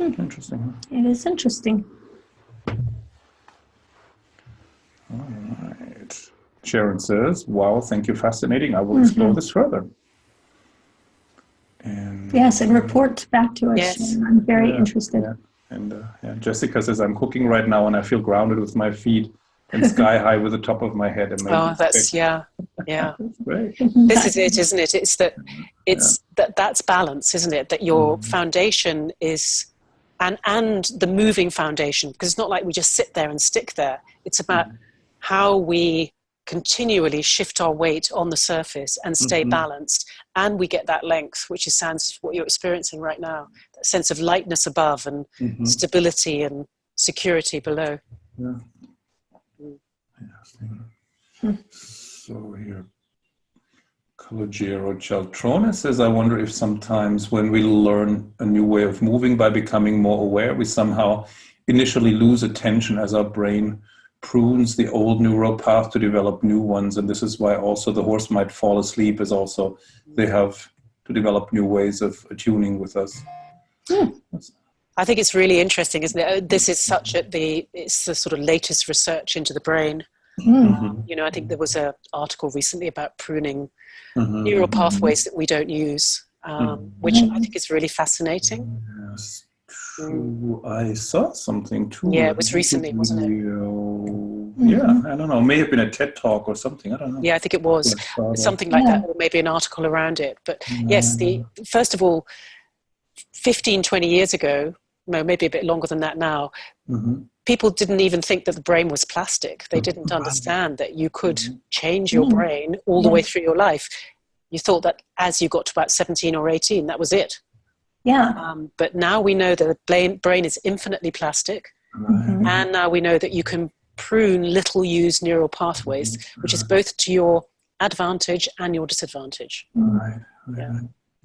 C: Interesting. Huh?
A: It is interesting.
C: All right. Sharon says, wow, thank you, fascinating. I will explore this further. And,
A: yes, and report back to us.
B: Yes.
A: I'm very interested.
C: And Jessica says, I'm cooking right now and I feel grounded with my feet and sky high with the top of my head.
B: Oh, that's,
C: That's great.
B: This is it, isn't it? That's balance, isn't it? That your foundation is, and the moving foundation, because it's not like we just sit there and stick there. It's about how we continually shift our weight on the surface and stay balanced, and we get that length, which sounds what you're experiencing right now, that sense of lightness above and stability and security below.
C: So here Calogero Chaltrona says, I wonder if sometimes when we learn a new way of moving by becoming more aware, we somehow initially lose attention as our brain prunes the old neural path to develop new ones. And this is why also the horse might fall asleep, is also they have to develop new ways of attuning with us.
B: I think it's really interesting, isn't it? This is it's the sort of latest research into the brain. I think there was an article recently about pruning neural pathways that we don't use, which I think is really fascinating.
C: Yes. true. I saw something too.
B: Yeah, it was recently, wasn't it?
C: Yeah, I don't know. May have been a TED talk or something. I don't know.
B: Yeah, I think it was something like that, or maybe an article around it. But yes, first of all, 15, 20 years ago, no, maybe a bit longer than that now, people didn't even think that the brain was plastic. They didn't understand that you could change your brain all the way through your life. You thought that as you got to about 17 or 18, that was it.
A: Yeah.
B: But now we know that the brain is infinitely plastic. And now we know that you can prune little used neural pathways, which is both to your advantage and your disadvantage.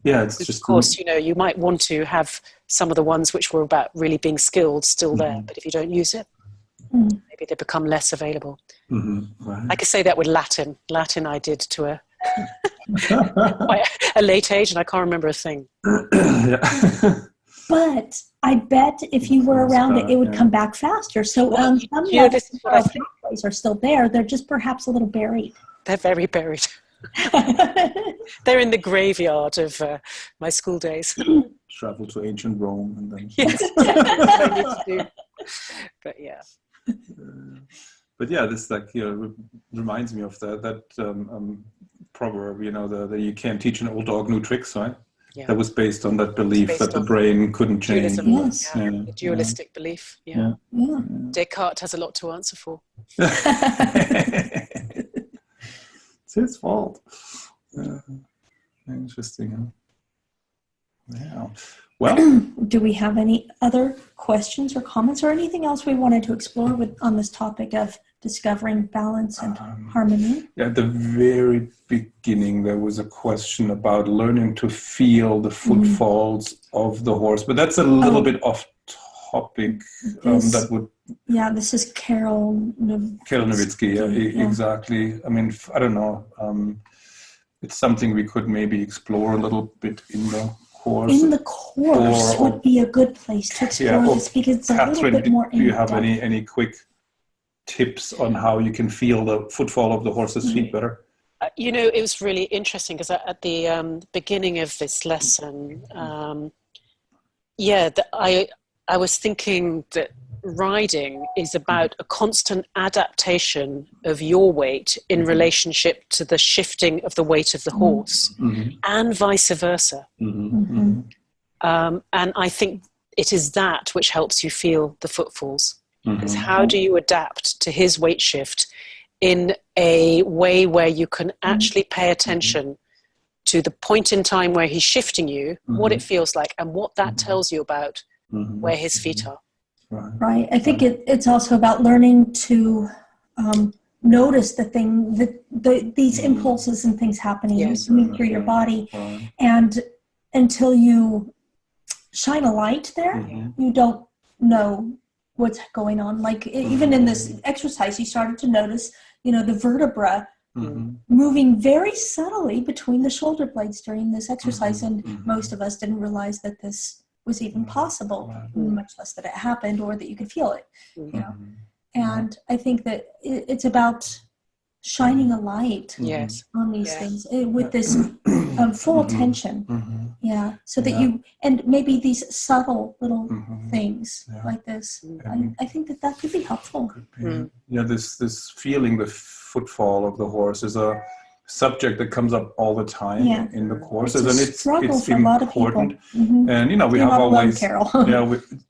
C: Yeah, it's just,
B: of course, you might want to have some of the ones which were about really being skilled still there, but if you don't use it, maybe they become less available. I could say that with Latin. Latin I did to a quite a late age, and I can't remember a thing.
A: But I bet if you were around it would come back faster. So some pathways are still there. They're just perhaps a little buried.
B: They're very buried. They're in the graveyard of my school days.
C: Travel to ancient Rome and then.
B: Yes, that's what I need to do. But yeah.
C: But yeah, this reminds me of that proverb. That you can't teach an old dog new tricks, right? Yeah. That was based on that belief that the brain couldn't change.
B: The dualistic belief. Yeah. Descartes has a lot to answer for.
C: It's his fault. Interesting. Huh? Yeah. Well,
A: do we have any other questions or comments or anything else we wanted to explore on this topic of discovering balance and harmony?
C: Yeah, at the very beginning, there was a question about learning to feel the footfalls of the horse, but that's a little bit off topic.
A: This is Carol
C: Nowitzki. Yeah, exactly. I mean, I don't know. It's something we could maybe explore a little bit in the course.
A: In the course would be a good place to explore this, because it's a little bit more in-depth.
C: Do you have any quick tips on how you can feel the footfall of the horse's feet better?
B: It was really interesting because at the beginning of this lesson, I was thinking that riding is about a constant adaptation of your weight in relationship to the shifting of the weight of the horse, and vice versa. And I think it is that which helps you feel the footfalls. Is how do you adapt to his weight shift in a way where you can actually pay attention to the point in time where he's shifting you, what it feels like, and what that tells you about where his feet are.
A: Right. I think it's also about learning to notice these impulses and things happening through your body. And until you shine a light there, you don't know what's going on. Like even in this exercise, you started to notice, the vertebra moving very subtly between the shoulder blades during this exercise. And most of us didn't realize that this was even possible, much less that it happened or that you could feel it. And I think that it's about shining a light on these things with this full attention. So that and maybe these subtle little things like this. I think that could be helpful.
C: Could be. Yeah, this feeling, the footfall of the horse is a subject that comes up all the time in the courses, and it's important. And we have always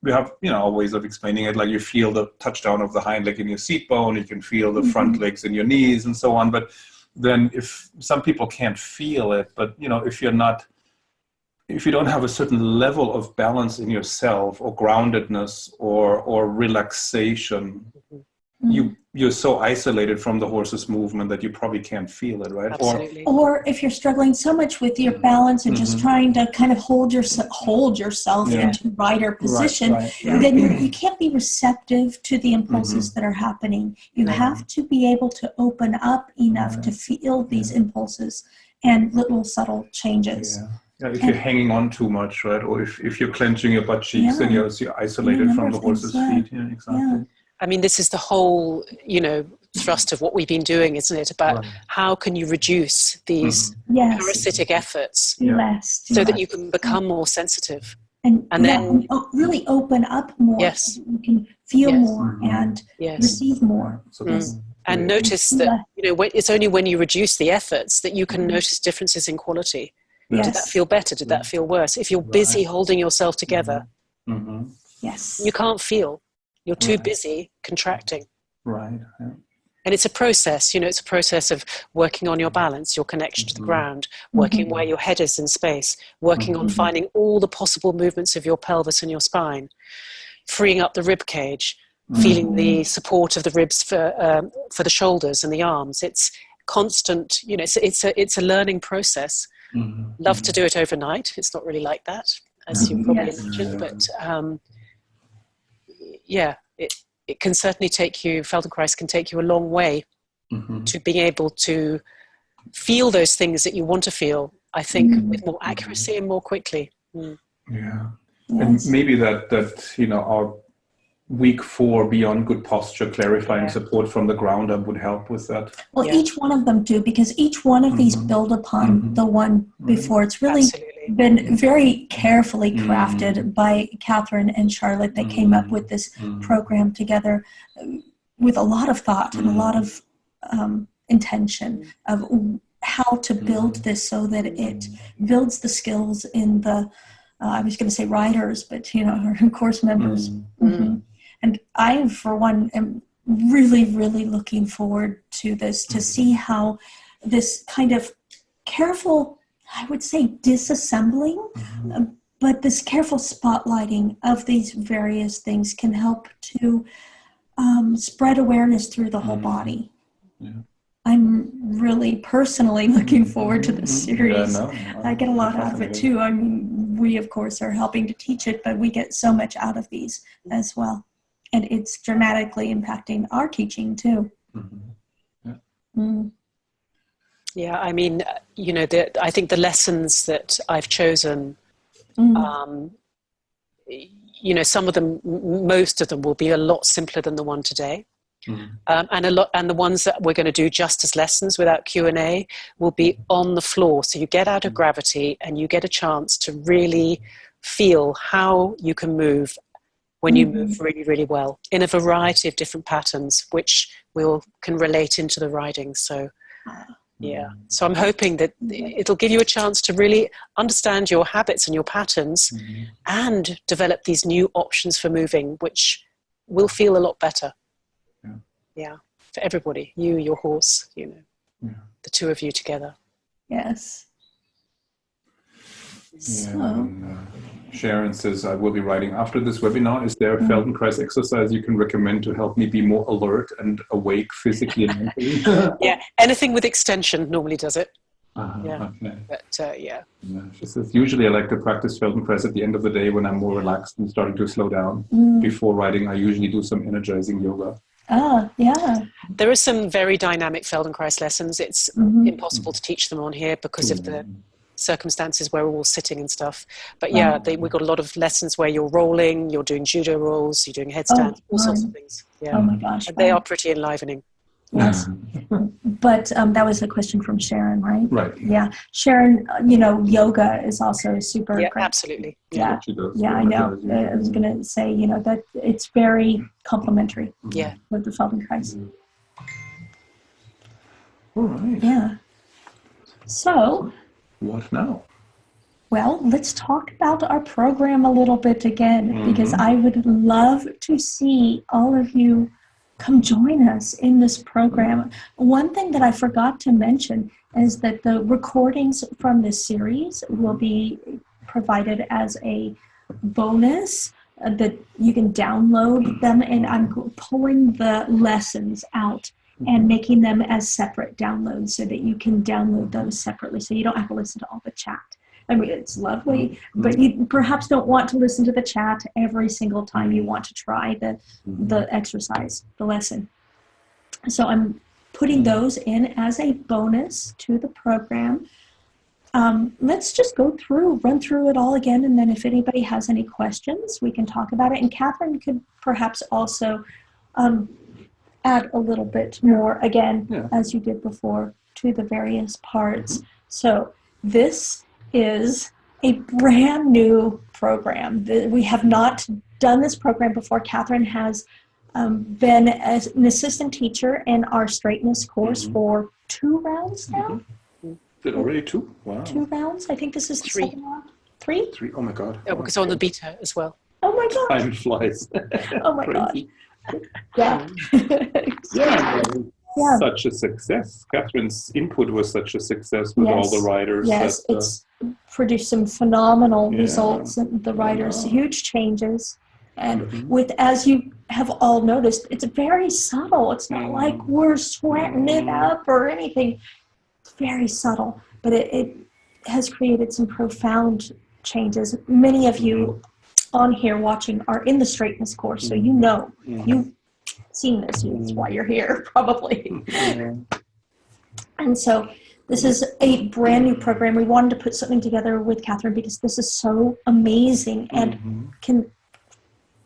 C: we have ways of explaining it, like you feel the touchdown of the hind leg in your seat bone, you can feel the front legs in your knees and so on. But then if some people can't feel it, but if you don't have a certain level of balance in yourself or groundedness or relaxation, you're so isolated from the horse's movement that you probably can't feel it, right?
B: Absolutely.
A: Or if you're struggling so much with your balance and just trying to kind of hold yourself into rider position, then you can't be receptive to the impulses that are happening. You have to be able to open up enough to feel these impulses and little subtle changes.
C: If you're hanging on too much, right? Or if you're clenching your butt cheeks, then you're isolated from the horse's feet. Yeah, exactly.
B: I mean, this is the whole, thrust of what we've been doing, isn't it? About how can you reduce these parasitic efforts so that you can become more sensitive.
A: And
B: then
A: really open up more.
B: yes,
A: So you can feel more and receive more.
C: So that's
B: and notice that it's only when you reduce the efforts that you can notice differences in quality.
A: Yes.
B: Did that feel better? Did that feel worse? If you're busy holding yourself together,
A: yes,
B: you can't feel. You're too busy contracting.
C: right. Yeah.
B: And it's a process, it's a process of working on your balance, your connection to the ground, working where your head is in space, working on finding all the possible movements of your pelvis and your spine, freeing up the rib cage, feeling the support of the ribs for the shoulders and the arms. It's constant, it's a learning process. Love to do it overnight. It's not really like that, as you probably imagine, but it can certainly take you, Feldenkrais can take you a long way to being able to feel those things that you want to feel, I think, with more accuracy and more quickly.
C: Yeah.
A: Yes.
C: And maybe that our week 4 beyond good posture, clarifying support from the ground up would help with that.
A: Well, each one of them do, because each one of these build upon the one before. It's really been very carefully crafted by Catherine and Charlotte that came up with this program together with a lot of thought and a lot of intention of how to build this so that it builds the skills in the, I was going to say riders, but, our course members. And I, for one, am really, really looking forward to this, to see how this kind of careful, I would say disassembling, but this careful spotlighting of these various things can help to spread awareness through the whole body. I'm really personally looking forward to this series. I get a lot out of it too. I mean, we of course are helping to teach it, but we get so much out of these as well. And it's dramatically impacting our teaching too.
B: Yeah, I mean, I think the lessons that I've chosen, some of them, most of them will be a lot simpler than the one today. And the ones that we're going to do just as lessons without Q&A will be on the floor. So you get out of gravity and you get a chance to really feel how you can move when you move really, really well in a variety of different patterns, which can relate into the riding. So, so I'm hoping that it'll give you a chance to really understand your habits and your patterns and develop these new options for moving, which will feel a lot better. Yeah, for everybody, you, your horse, the two of you together.
A: Yes.
C: Sharon says, I will be writing after this webinar. Is there a Feldenkrais exercise you can recommend to help me be more alert and awake physically and mentally?
B: Yeah, anything with extension normally does it.
C: Okay.
B: But
C: She says, usually I like to practice Feldenkrais at the end of the day when I'm more relaxed and starting to slow down. Before writing, I usually do some energizing yoga.
B: There are some very dynamic Feldenkrais lessons. It's impossible to teach them on here because of the circumstances where we're all sitting and stuff. But we've got a lot of lessons where you're rolling, you're doing judo rolls, you're doing headstands, all sorts of things. Yeah.
A: Oh my gosh.
B: And they are pretty enlivening.
A: Yes. But that was a question from Sharon, right?
C: Right.
A: Yeah. Sharon, yoga is also super great.
B: Absolutely.
A: Yeah. I know. I was going to say, that it's very complementary with the Feldenkrais.
C: All right.
A: Yeah. So.
C: What now?
A: Well, let's talk about our program a little bit again, because I would love to see all of you come join us in this program. One thing that I forgot to mention is that the recordings from this series will be provided as a bonus that you can download them, and I'm pulling the lessons out and making them as separate downloads so that you can download those separately so you don't have to listen to all the chat. I mean, it's lovely, but you perhaps don't want to listen to the chat every single time you want to try the exercise, the lesson. So I'm putting those in as a bonus to the program. Let's just run through it all again, and then if anybody has any questions, we can talk about it. And Catherine could perhaps also add a little bit more, again, as you did before, to the various parts. So this is a brand new program. We have not done this program before. Catherine has been as an assistant teacher in our straightness course for 2 rounds now.
C: Is it already 2? Wow.
A: 2 rounds. I think this is the
B: 3.
A: second round. 3?
C: 3. Oh my God.
B: Oh, because on the beta as well.
A: Oh my God.
C: Time flies.
A: Oh my gosh. Yeah.
C: Yeah.
A: Yeah.
C: Such a success. Catherine's input was such a success with all the writers.
A: Yes, it's produced some phenomenal results in the writers, huge changes. And with, as you have all noticed, it's very subtle. It's not like we're sweating it up or anything. It's very subtle, but it has created some profound changes. Many of you on here watching are in the straightness course, so you know, you've seen this. That's why you're here, probably. And so this is a brand new program. We wanted to put something together with Catherine because this is so amazing and can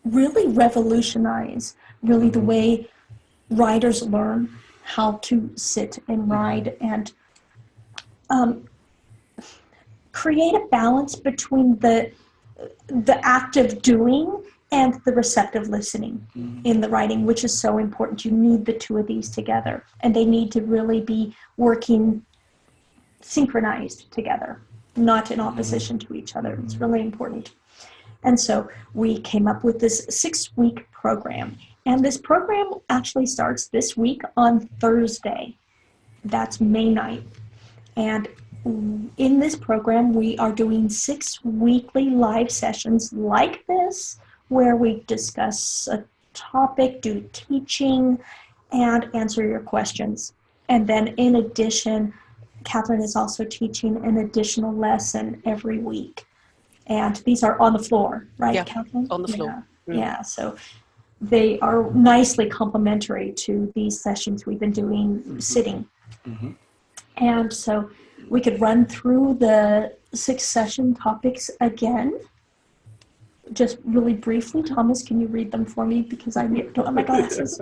A: really revolutionize really the way riders learn how to sit and ride and create a balance between the active doing and the receptive listening in the writing, which is so important. You need the 2 of these together, and they need to really be working synchronized together, not in opposition to each other. It's really important. And so we came up with this 6-week program, and this program actually starts this week on Thursday. That's May 9th. And in this program, we are doing 6 weekly live sessions like this, where we discuss a topic, do teaching, and answer your questions. And then in addition, Catherine is also teaching an additional lesson every week. And these are on the floor, right,
B: yeah,
A: Catherine?
B: On the floor.
A: Yeah, so they are nicely complementary to these sessions we've been doing sitting. And so we could run through the 6 session topics again. Just really briefly, Thomas, can you read them for me? Because I don't have my glasses.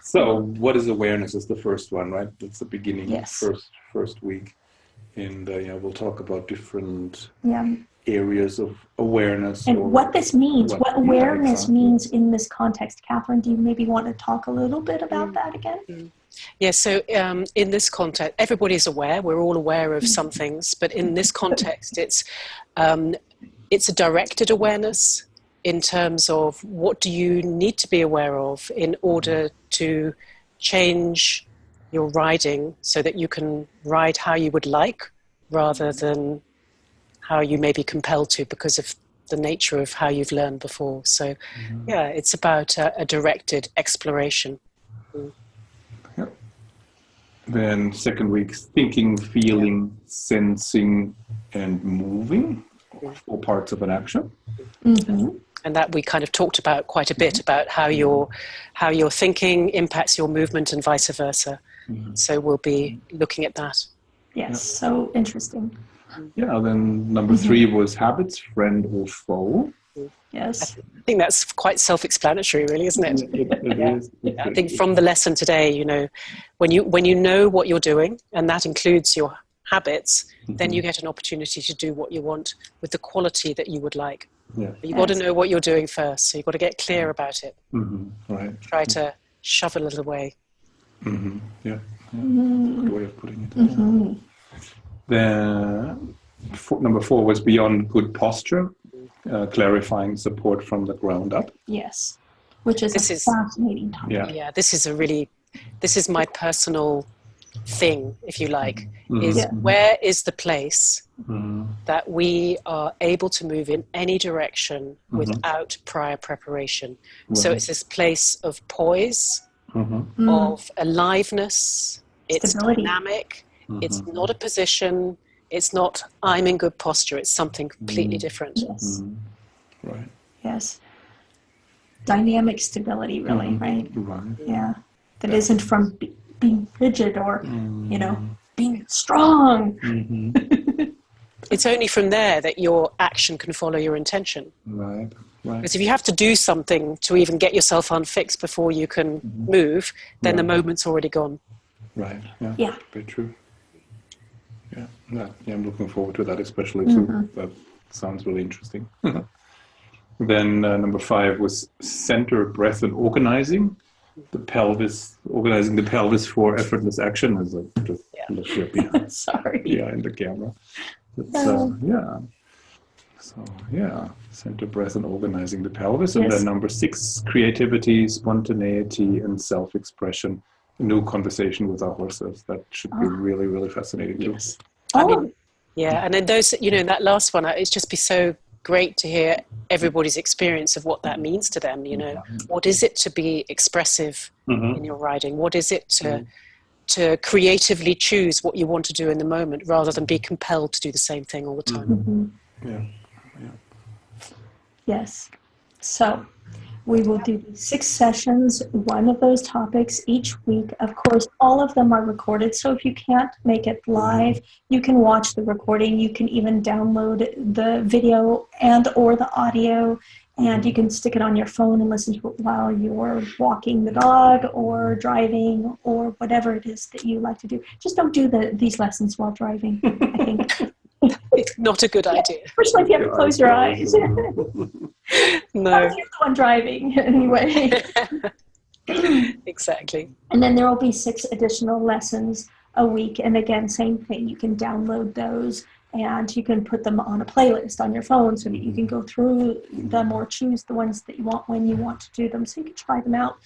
C: So, what is awareness is the first one, right? That's the beginning,
A: Yes.
C: first week. And we'll talk about different
A: Yeah.
C: areas of awareness.
A: And what this means, what awareness
C: exactly.
A: means in this context. Catherine, do you maybe want to talk a little bit about that again?
B: Yeah, so in this context, everybody is aware. We're all aware of some things, but in this context, it's a directed awareness in terms of what do you need to be aware of in order to change your riding so that you can ride how you would like rather than how you may be compelled to because of the nature of how you've learned before. So, yeah, it's about a directed exploration.
C: Yep. Then second week, thinking, feeling, sensing, and moving, 4 parts of an action.
B: And that we kind of talked about quite a bit about how your thinking impacts your movement and vice versa. So we'll be looking at that.
A: Yes, so interesting.
C: Yeah, then number 3 was habits, friend or foe.
A: Yes.
B: I think that's quite self-explanatory, really, isn't it?
C: It is.
B: I think from the lesson today, when you know what you're doing, and that includes your habits, then you get an opportunity to do what you want with the quality that you would like.
C: Yeah.
B: But you've got to know what you're doing first, so you've got to get clear about it.
C: Right.
B: Try to shovel it away.
C: Yeah. Good way of putting it. Then number 4 was beyond good posture, clarifying support from the ground up.
A: Yes, which is a fascinating topic.
B: Yeah, this is my personal thing, if you like, is where is the place that we are able to move in any direction without prior preparation. So it's this place of poise, of aliveness, it's
A: Stability.
B: Dynamic, it's not a position, it's not I'm in good posture, it's something completely different.
A: Yes.
C: Right.
A: Yes. Dynamic stability, really, right?
C: Right.
A: Yeah. That isn't from being rigid or, being strong.
B: It's only from there that your action can follow your intention.
C: Right.
B: Because if you have to do something to even get yourself unfixed before you can move, then the moment's already gone.
C: Right.
A: Yeah.
C: Very true. Yeah. I'm looking forward to that, especially too. sounds really interesting. Then number 5 was center, breath, and organizing the pelvis. Organizing the pelvis for effortless action, as I just look here behind.
A: Sorry.
C: Behind the camera. Center, breath, and organizing the pelvis. And then number 6, creativity, spontaneity, and self-expression. A new conversation with our horses. That should be really, really fascinating too.
A: Yes.
B: I mean, and then those, in that last one, it's just be so great to hear everybody's experience of what that means to them. What is it to be expressive in your riding? What is it to creatively choose what you want to do in the moment rather than be compelled to do the same thing all the time?
A: Yes. So we will do 6 sessions, one of those topics each week. Of course, all of them are recorded. So if you can't make it live, you can watch the recording. You can even download the video and or the audio, and you can stick it on your phone and listen to it while you're walking the dog or driving or whatever it is that you like to do. Just don't do these lessons while driving, I think.
B: It's not a good idea.
A: Especially if you have to close your eyes.
B: No.
A: You're the one driving anyway.
B: Exactly.
A: And then there will be 6 additional lessons a week. And again, same thing. You can download those and you can put them on a playlist on your phone so that you can go through them or choose the ones that you want when you want to do them. So you can try them out.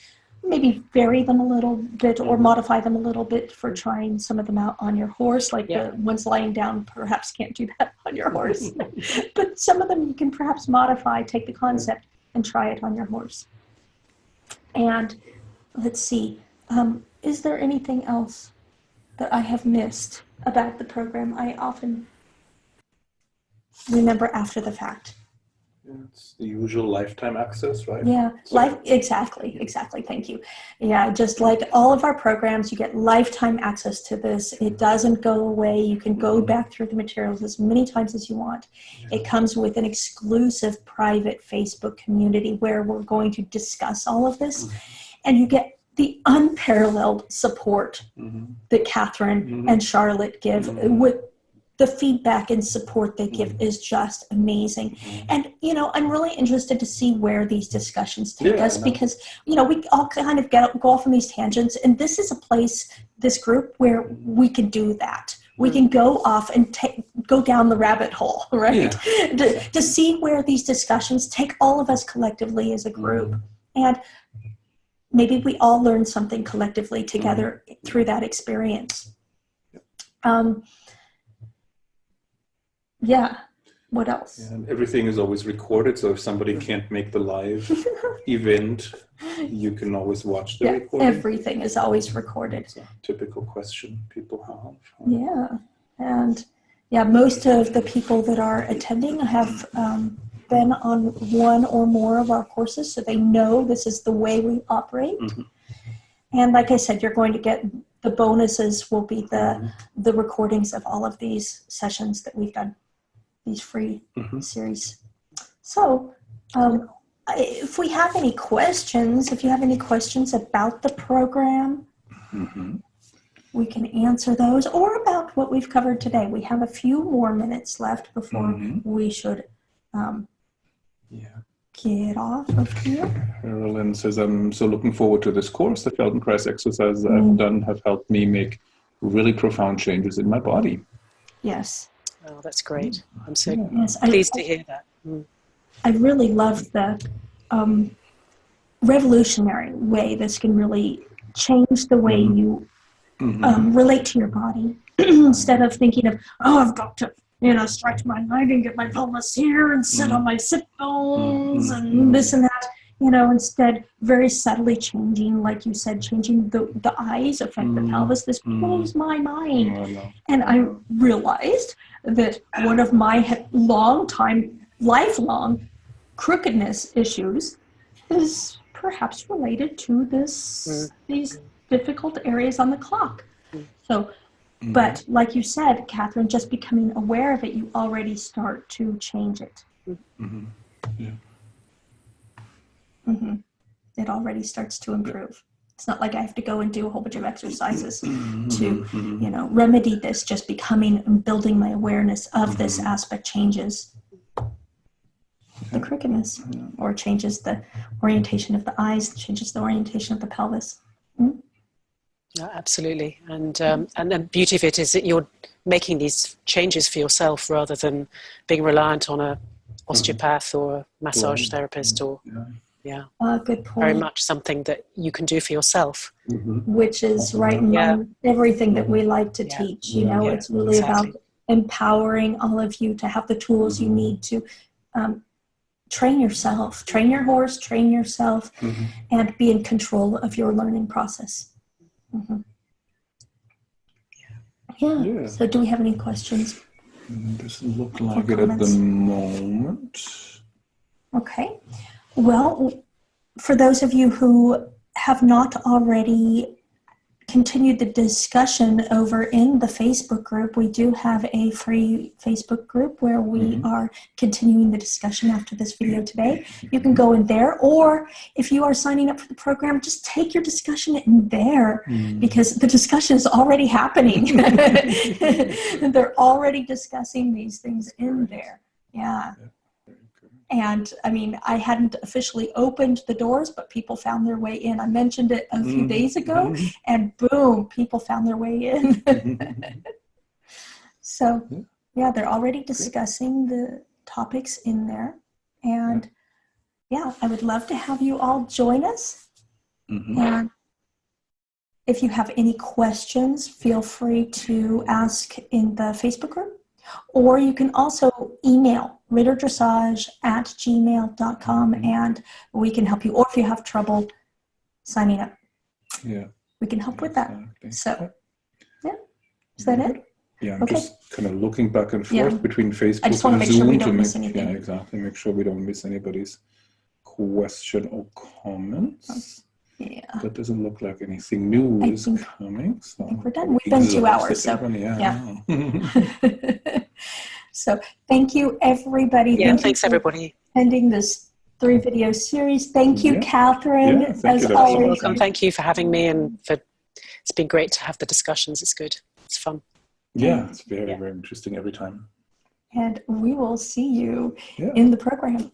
A: Maybe vary them a little bit or modify them a little bit for trying some of them out on your horse. Like the ones lying down perhaps can't do that on your horse. But some of them you can perhaps modify, take the concept and try it on your horse. And let's see, is there anything else that I have missed about the program? I often remember after the fact.
C: It's the usual lifetime access, right?
A: Yeah, exactly. Thank you. Yeah, just like all of our programs, you get lifetime access to this. It doesn't go away. You can go back through the materials as many times as you want. It comes with an exclusive private Facebook community where we're going to discuss all of this. And you get the unparalleled support that Catherine and Charlotte give with the feedback and support they give is just amazing. And, I'm really interested to see where these discussions take us because, we all kind of go off on these tangents. And this is a place, this group, where we can do that. We can go off and go down the rabbit hole, right? To see where these discussions take all of us collectively as a group. And maybe we all learn something collectively together through that experience. What else?
C: And everything is always recorded, so if somebody can't make the live event, you can always watch the recording.
A: Everything is always recorded.
C: It's a typical question people have.
A: Yeah, and most of the people that are attending have been on one or more of our courses, so they know this is the way we operate. And like I said, you're going to get the bonuses will be the recordings of all of these sessions that we've done. These free series. So if we have any questions, if you have any questions about the program, we can answer those or about what we've covered today. We have a few more minutes left before we should get off of here.
C: Carolyn says, I'm so looking forward to this course. The Feldenkrais exercises I've done have helped me make really profound changes in my body.
A: Yes.
B: Oh, that's great. I'm so pleased to hear that.
A: I really love the revolutionary way this can really change the way you relate to your body. Instead of thinking of, I've got to, stretch my leg and get my pelvis here and sit on my sit bones and this and that. Instead very subtly changing, like you said, changing the eyes affect the pelvis. This blows my mind. And I realized that one of my lifelong crookedness issues is perhaps related to these difficult areas on the clock. So, but like you said, Catherine, just becoming aware of it, you already start to change it. It already starts to improve. It's not like I have to go and do a whole bunch of exercises to, remedy this. Just becoming and building my awareness of this aspect changes the crookedness, or changes the orientation of the eyes, changes the orientation of the pelvis. Mm?
B: Yeah, absolutely. And the beauty of it is that you're making these changes for yourself rather than being reliant on a osteopath or a massage therapist or
A: Good point.
B: very much something that you can do for yourself.
A: Which is right in line with everything that we like to teach. You know, it's really about empowering all of you to have the tools you need to train yourself, train your horse, train yourself, and be in control of your learning process. So do we have any questions?
C: Doesn't look like it at the moment.
A: Okay. Well, for those of you who have not already continued the discussion over in the Facebook group, we do have a free Facebook group where we are continuing the discussion after this video today. You can go in there, or if you are signing up for the program, just take your discussion in there because the discussion is already happening. They're already discussing these things in there. Yeah. And I mean, I hadn't officially opened the doors, but people found their way in. I mentioned it a few days ago, and boom, people found their way in. So, yeah, they're already discussing the topics in there. And yeah, I would love to have you all join us. And if you have any questions, feel free to ask in the Facebook group. Or you can also email ritterdressage@gmail.com and we can help you. Or if you have trouble signing up, we can help with that. So, is that it?
C: Yeah, I'm just kind of looking back and forth between Facebook
A: I just want to make
C: Zoom
A: sure we don't miss anything.
C: Yeah, exactly. Make sure we don't miss anybody's question or comments. That doesn't look like anything new is coming. So
A: I think we're done. We've been 2 hours. So, So thank you, everybody.
B: Thanks, everybody.
A: Ending this 3-video series. Thank you, Catherine.
C: Thank you.
B: You're welcome. Thank you for having me, and it's been great to have the discussions. It's good. It's fun.
C: Yeah, it's very, very interesting every time.
A: And we will see you in the program.